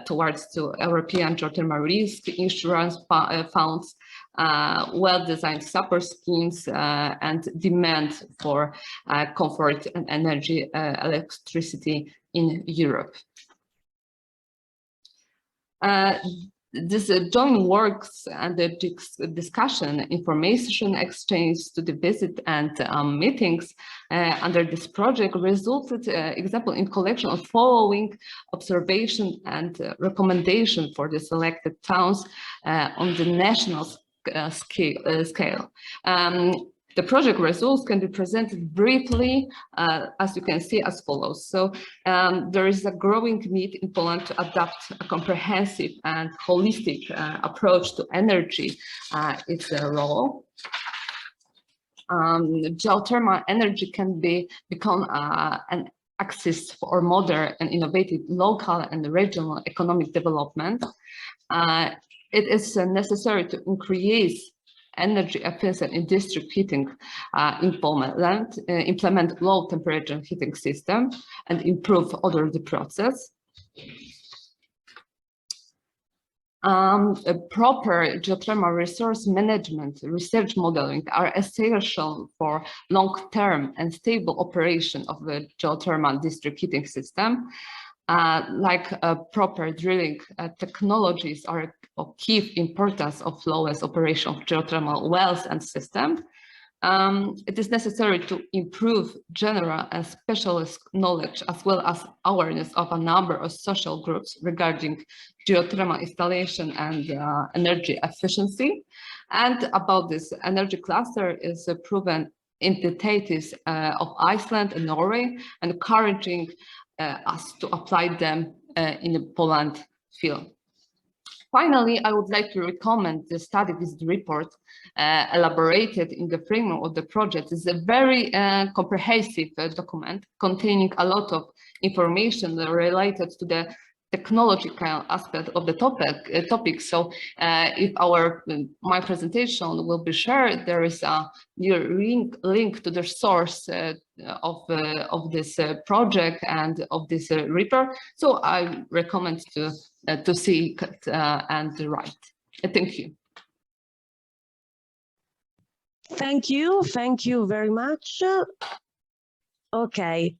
towards to European geothermal risk insurance funds, well-designed support schemes, and demand for comfort and energy electricity in Europe. This joint works and the discussion, information exchange to the visit and meetings under this project resulted, example, in collection of following observation and recommendation for the selected towns on the national scale. The project results can be presented briefly, as you can see, as follows. So there is a growing need in Poland to adopt a comprehensive and holistic approach to energy. Its role. Geothermal energy can become an axis for modern and innovative local and regional economic development. It is necessary to increase energy efficient in district heating in Poland, implement low temperature heating system, and improve the process. A proper geothermal resource management, research modeling are essential for long-term and stable operation of the geothermal district heating system. like proper drilling technologies are of key importance of flawless operation of geothermal wells and systems. It is necessary to improve general and specialist knowledge as well as awareness of a number of social groups regarding geothermal installation and energy efficiency. And about this energy cluster is proven in the thesis of Iceland and Norway, and encouraging us to apply them in the Poland field. Finally, I would like to recommend the study. This report elaborated in the framework of the project. It's a very comprehensive document containing a lot of information related to the technological aspect of the topic. So if my presentation will be shared, there is a new link to the source of this project and of this report. So I recommend to see it and write. Thank you. Thank you very much. Okay.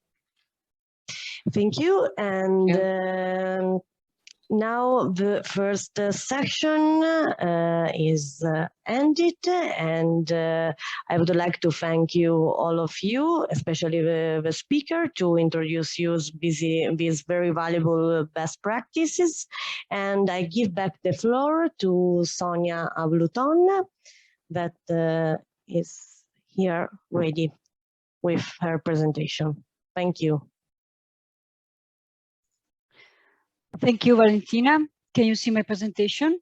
Thank you. And now the first section is ended, and I would like to thank you, all of you, especially the speaker, to introduce you these very valuable best practices. And I give back the floor to Sonia Abluton, that is here ready with her presentation. Thank you. Thank you, Valentina. Can you see my presentation?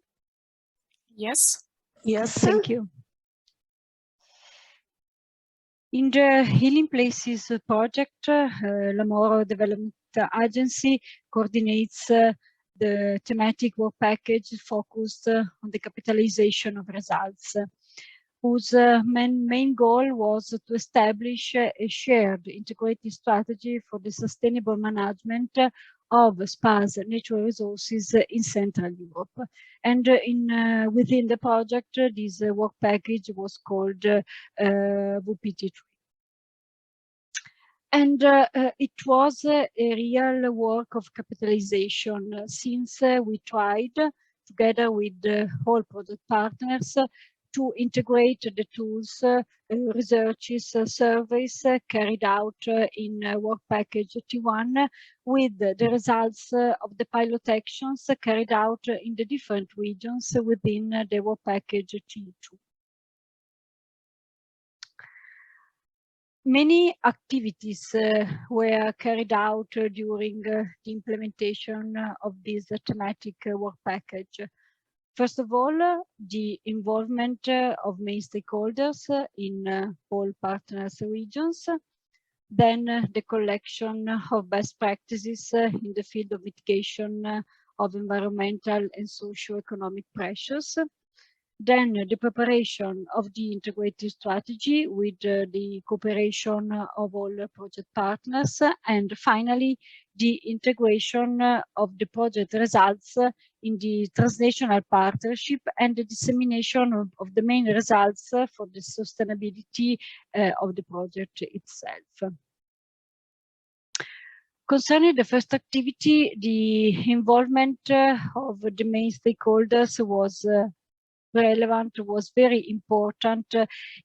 Yes. Yes. Thank you. In the Healing Places project, Lamoro Development Agency coordinates the thematic work package focused on the capitalization of results, whose main goal was to establish a shared integrated strategy for the sustainable management of sparse natural resources in Central Europe. And within the project, this work package was called WPT3. And it was a real work of capitalization, since we tried, together with all project partners, to integrate the tools, researches, surveys carried out in work package T1 with the results of the pilot actions carried out in the different regions within the work package T2. Many activities were carried out during the implementation of this thematic work package. First of all, the involvement of main stakeholders in all partners regions. Then the collection of best practices in the field of mitigation of environmental and socio-economic pressures. Then the preparation of the integrated strategy with the cooperation of all project partners. And finally, the integration of the project results in the transnational partnership and the dissemination of the main results for the sustainability of the project itself. Concerning the first activity, the involvement of the main stakeholders was very important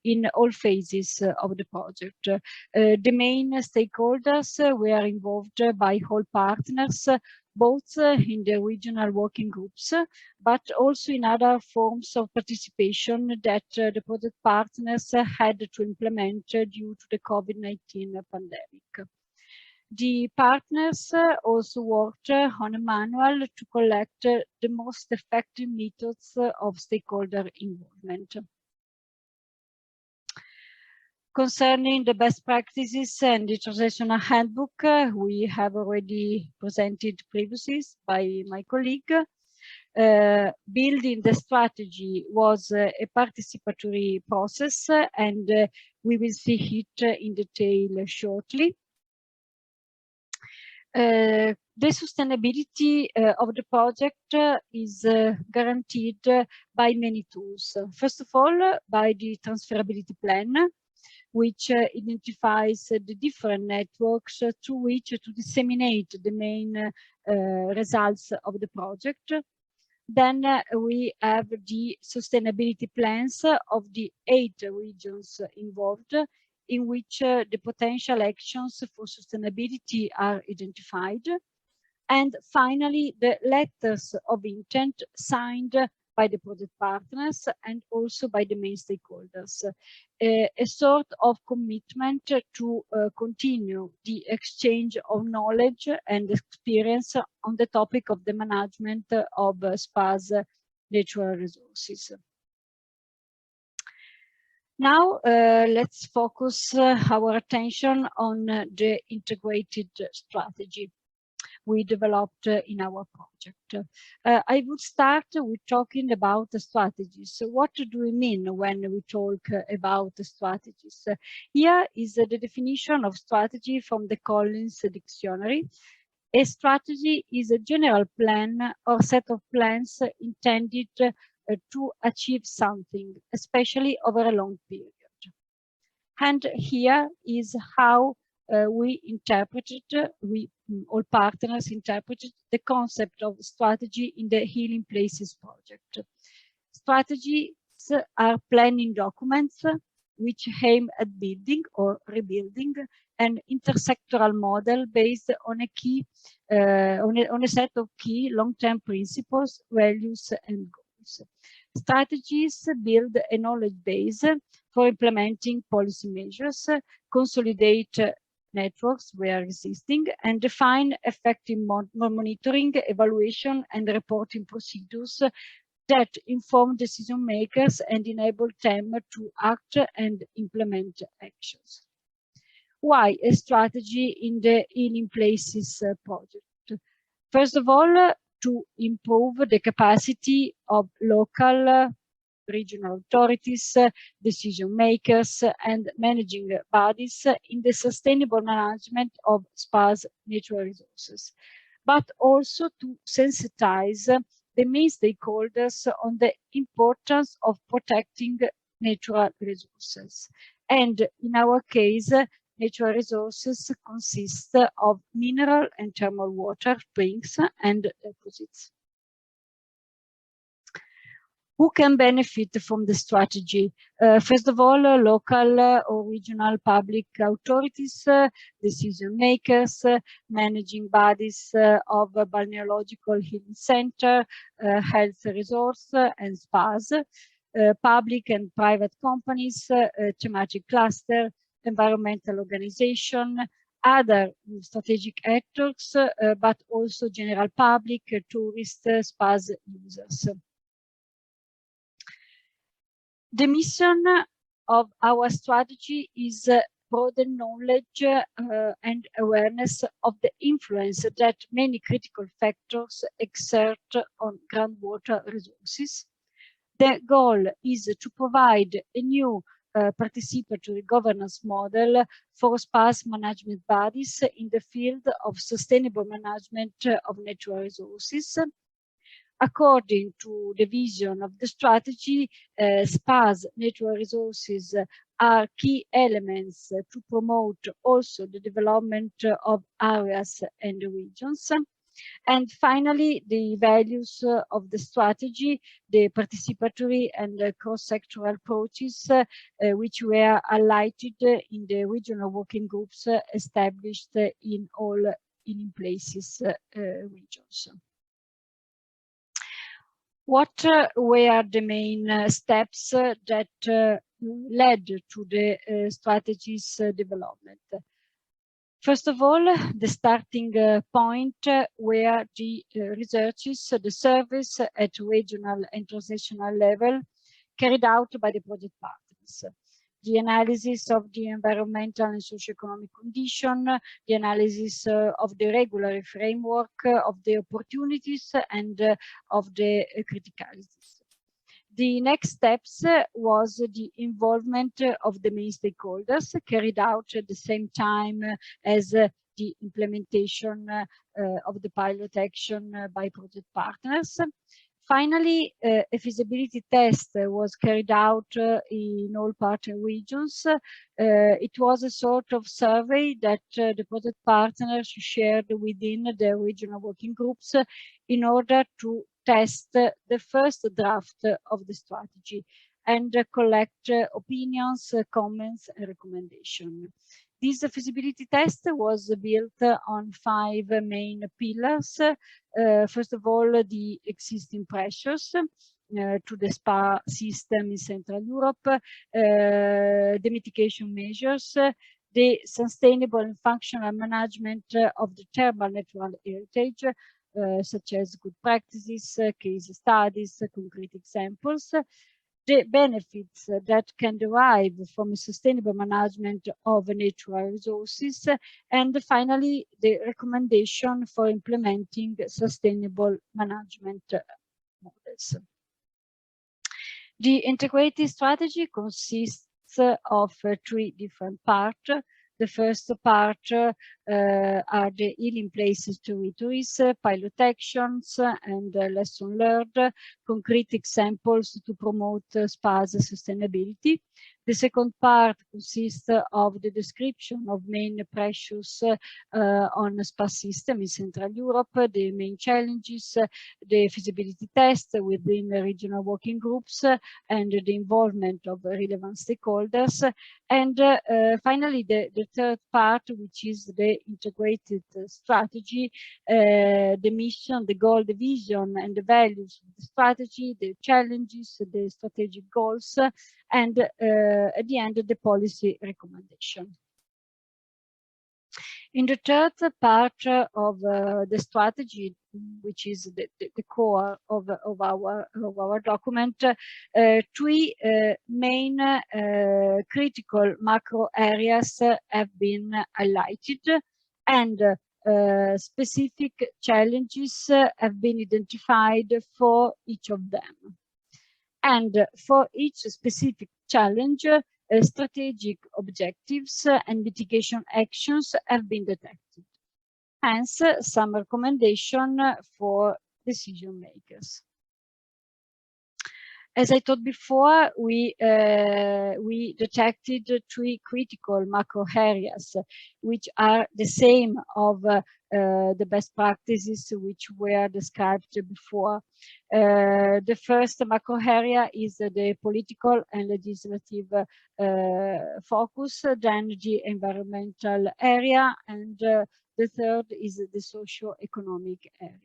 in all phases of the project. The main stakeholders were involved by all partners, both in the regional working groups, but also in other forms of participation that the project partners had to implement due to the COVID-19 pandemic. The partners also worked on a manual to collect the most effective methods of stakeholder involvement. Concerning the best practices and the transnational handbook, we have already presented previously by my colleague. Building the strategy was a participatory process, and we will see it in detail shortly. The sustainability of the project is guaranteed by many tools. First of all, by the transferability plan, which identifies the different networks through which to disseminate the main results of the project. Then we have the sustainability plans of the 8 regions involved, in which the potential actions for sustainability are identified. And finally, the letters of intent signed by the project partners and also by the main stakeholders, a sort of commitment to continue the exchange of knowledge and experience on the topic of the management of sparse natural resources. Now, let's focus our attention on the integrated strategy we developed in our project. I would start with talking about the strategies. So what do we mean when we talk about the strategies? Here is the definition of strategy from the Collins Dictionary. A strategy is a general plan or set of plans intended to achieve something, especially over a long period. And here is how we interpreted, all partners interpreted the concept of strategy in the HealingPlaces project. Strategies are planning documents which aim at building or rebuilding an intersectoral model based on a set of key long-term principles, values, and goals. Strategies build a knowledge base for implementing policy measures, consolidate networks where existing, and define effective monitoring, evaluation, and reporting procedures that inform decision makers and enable them to act and implement actions. Why a strategy in the HealingPlaces project? First of all, to improve the capacity of local, regional authorities, decision makers, and managing bodies in the sustainable management of sparse natural resources, but also to sensitize the main stakeholders on the importance of protecting natural resources. And in our case, natural resources consist of mineral and thermal water, springs, and deposits. Who can benefit from the strategy? First of all, local or regional public authorities, decision makers, managing bodies of balneological healing center, health resource and spas, public and private companies, thematic cluster, environmental organization, other strategic actors, but also general public, tourists, spas users. The mission of our strategy is broaden knowledge and awareness of the influence that many critical factors exert on groundwater resources. The goal is to provide a new participatory governance model for sparse management bodies in the field of sustainable management of natural resources. According to the vision of the strategy, sparse natural resources are key elements to promote also the development of areas and regions. And finally, the values of the strategy, the participatory and cross-sectoral approaches, which were highlighted in the regional working groups established in all HealingPlaces regions. What were the main steps that led to the strategy's development? First of all, the starting point were the researches, the surveys at regional and transnational level carried out by the project partners. The analysis of the environmental and socio-economic condition, the analysis of the regulatory framework, of the opportunities and of the criticalities. The next steps was the involvement of the main stakeholders carried out at the same time as the implementation of the pilot action by project partners. Finally, a feasibility test was carried out in all partner regions. It was a sort of survey that the project partners shared within the regional working groups in order to test the first draft of the strategy and collect opinions, comments, and recommendations. This feasibility test was built on 5 main pillars. First of all, the existing pressures to the SPA system in Central Europe, the mitigation measures, the sustainable and functional management of the thermal natural heritage, such as good practices, case studies, concrete examples, the benefits that can derive from a sustainable management of natural resources, and finally, the recommendation for implementing sustainable management models. The integrated strategy consists of 3 different parts. The first part are the HealingPlaces territories, pilot actions, and lesson learned, concrete examples to promote SPA's sustainability. The second part consists of the description of main pressures on the SPA system in Central Europe, the main challenges, the feasibility test within the regional working groups, and the involvement of relevant stakeholders. And finally, the third part, which is the integrated strategy, the mission, the goal, the vision, and the values of the strategy, the challenges, the strategic goals, and at the end, the policy recommendation. In the third part of the strategy, which is the core of our document, 3 main critical macro areas have been highlighted, and specific challenges have been identified for each of them. And for each specific challenge, strategic objectives and mitigation actions have been detected. Hence, some recommendation for decision makers. As I told before, we detected 3 critical macro areas, which are the same of the best practices which were described before. The first macro area is the political and legislative focus, then the environmental area, and the third is the socio-economic area.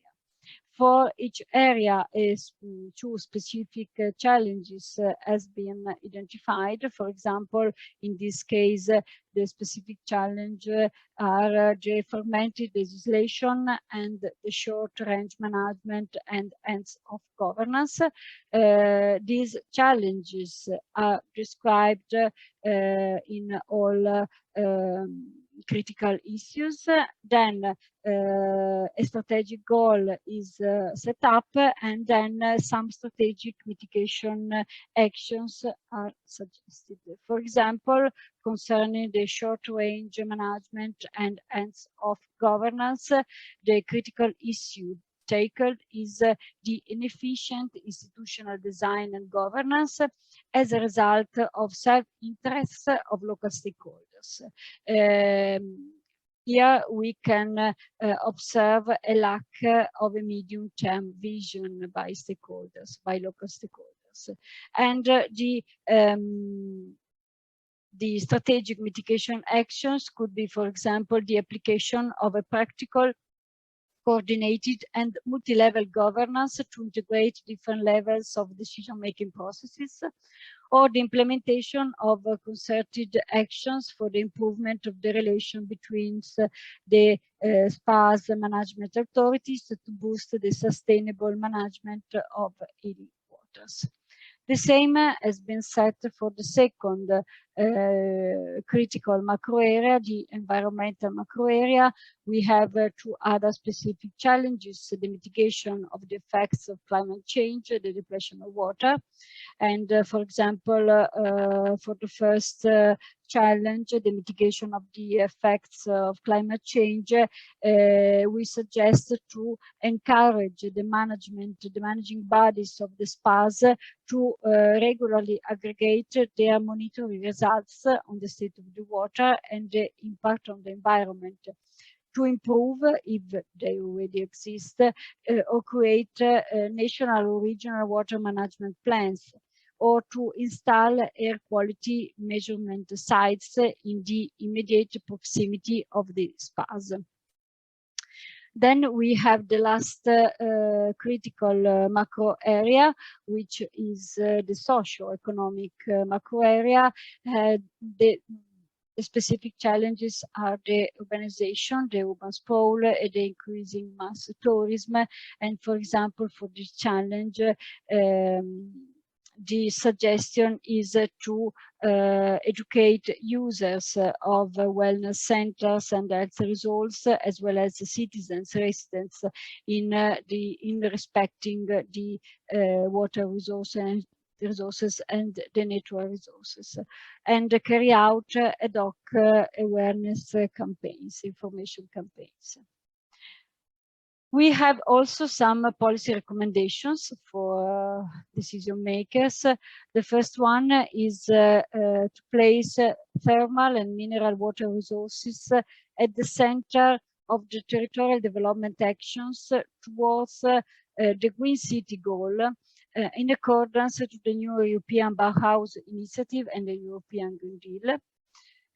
For each area, 2 specific challenges has been identified. For example, in this case, the specific challenge are the fragmented legislation and the short-range management and ends of governance. These challenges are described in all critical issues. Then a strategic goal is set up, and then some strategic mitigation actions are suggested. For example, concerning the short-range management and ends of governance, the critical issue tackled is the inefficient institutional design and governance as a result of self-interests of local stakeholders. Here we can observe a lack of a medium-term vision by stakeholders, by local stakeholders. And the strategic mitigation actions could be, for example, the application of a practical, coordinated and multi-level governance to integrate different levels of decision-making processes, or the implementation of concerted actions for the improvement of the relation between the SPA's management authorities to boost the sustainable management of healing waters. The same has been set for the second critical macro area, the environmental macro area. We have 2 other specific challenges: the mitigation of the effects of climate change, the depletion of water. And for example, for the first challenge, the mitigation of the effects of climate change, we suggest to encourage the managing bodies of the spas to regularly aggregate their monitoring results on the state of the water and the impact on the environment, to improve, if they already exist, or create national or regional water management plans, or to install air quality measurement sites in the immediate proximity of the spas. Then we have the last critical macro area, which is the socio-economic macro area. The specific challenges are the urbanization, the urban sprawl, the increasing mass tourism. And for example, for this challenge, the suggestion is to educate users of wellness centers and health resorts, as well as citizens, residents, in respecting the water resources and the natural resources, and carry out ad hoc awareness campaigns, information campaigns. We have also some policy recommendations for decision makers. The first one is to place thermal and mineral water resources at the center of the territorial development actions towards the Green City goal, in accordance to the new European Bauhaus initiative and the European Green Deal.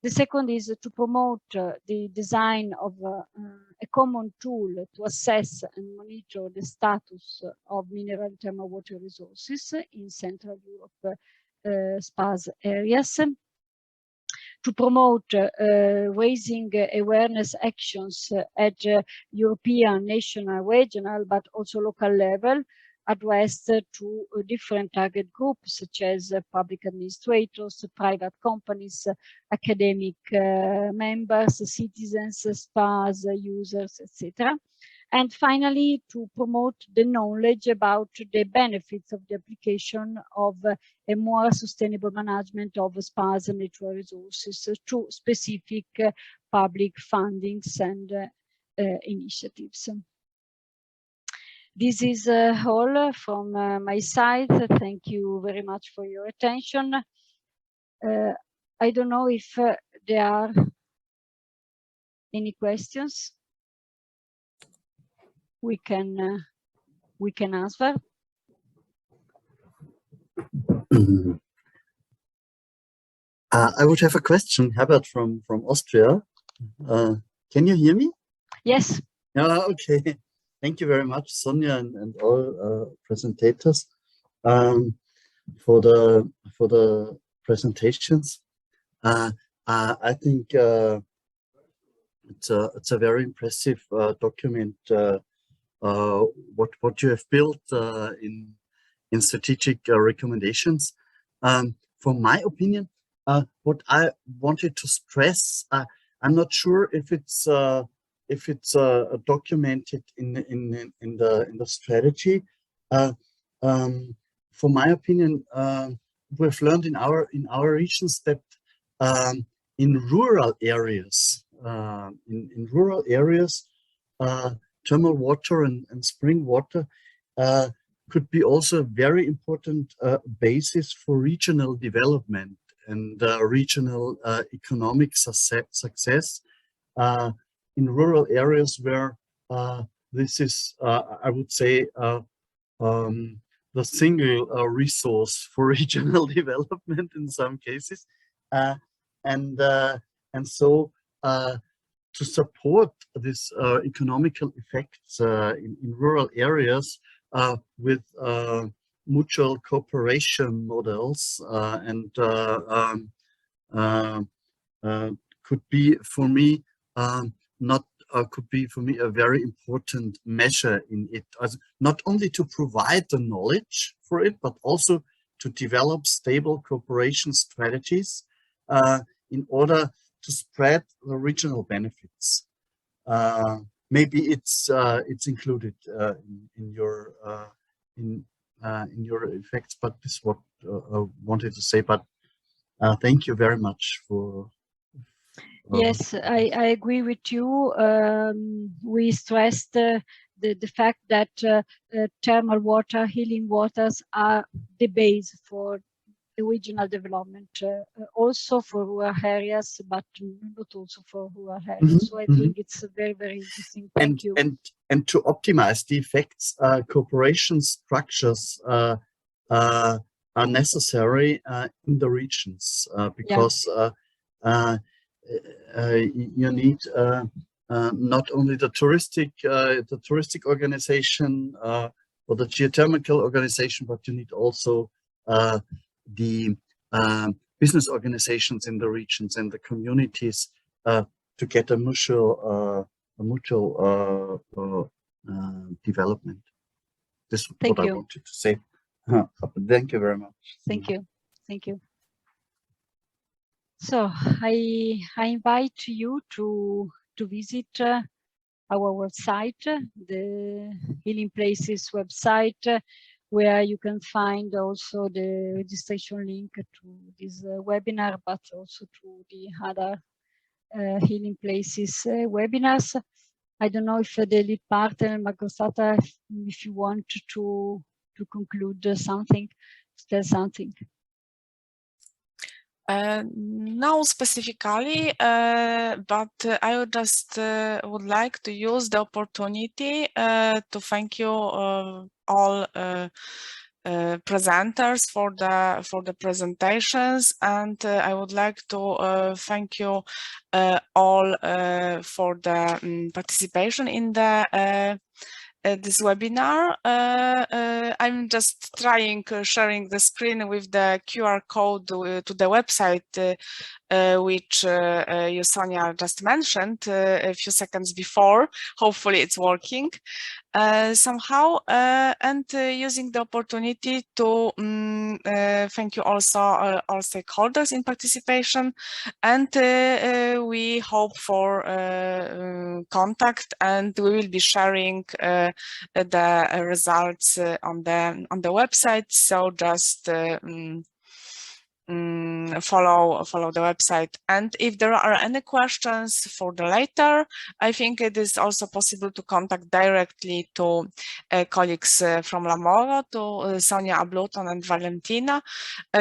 The second is to promote the design of a common tool to assess and monitor the status of mineral and thermal water resources in Central Europe spas areas. To promote raising awareness actions at European, national, regional, but also local level, addressed to different target groups, such as public administrators, private companies, academic members, citizens, spas, users, etc. And finally, to promote the knowledge about the benefits of the application of a more sustainable management of spas and natural resources to specific public fundings and initiatives. This is all from my side. Thank you very much for your attention. I don't know if there are any questions we can answer. I would have a question, Herbert from Austria. Can you hear me? Yes. Okay. Thank you very much, Sonia and all presentators, for the presentations. I think it's a very impressive document. What you have built in strategic recommendations. From my opinion, what I wanted to stress, I'm not sure if it's documented in the strategy. For my opinion, we've learned in our regions that in rural areas, thermal water and spring water could be also a very important basis for regional development and regional economic success. In rural areas where this is, I would say, the single resource for regional development in some cases, and so to support this economical effects in rural areas with mutual cooperation models and could be for me a very important measure in it, as not only to provide the knowledge for it, but also to develop stable cooperation strategies in order to spread the regional benefits. Maybe it's included in your effects, but this is what I wanted to say. But thank you very much for. Yes, I agree with you. We stressed the fact that thermal water, healing waters are the base for the regional development, also for rural areas, but not also for rural areas. So I think it's very, very interesting. Thank you. And to optimize the effects, cooperation structures are necessary in the regions because you need not only the touristic organization or the geothermal organization, but you need also the business organizations in the regions and the communities to get a mutual development. This is what I wanted to say. Thank you very much. Thank you. Thank you. So I invite you to visit our website, the HealingPlaces website, where you can find also the registration link to this webinar, but also to the other HealingPlaces webinars. I don't know if the lead partner, Margosata, if you want to conclude something, tell something. No specifically, but I would just would like to use the opportunity to thank you all presenters for the presentations, and I would like to thank you all for the participation in the this webinar. I'm just trying sharing the screen with the QR code to the website which you, Sonia, just mentioned a few seconds before. Hopefully it's working somehow, and using the opportunity to thank you also all stakeholders in participation, and we hope for contact, and we will be sharing the results on the website. So just follow the website, and if there are any questions for the later, I think it is also possible to contact directly to colleagues from Lamoro, to Sonia Abluton and Valentina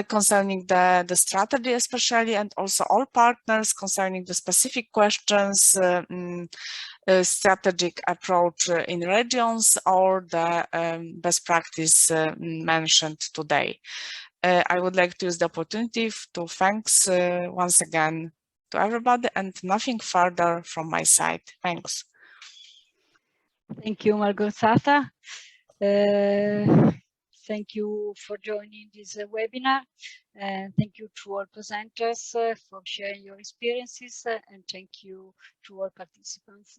concerning the strategy especially, and also all partners concerning the specific questions, strategic approach in regions, or the best practice mentioned today. I would like to use the opportunity to thanks once again to everybody, and nothing further from my side. Thanks. Thank you, Margosata. Thank you for joining this webinar. Thank you to all presenters for sharing your experiences, and thank you to all participants.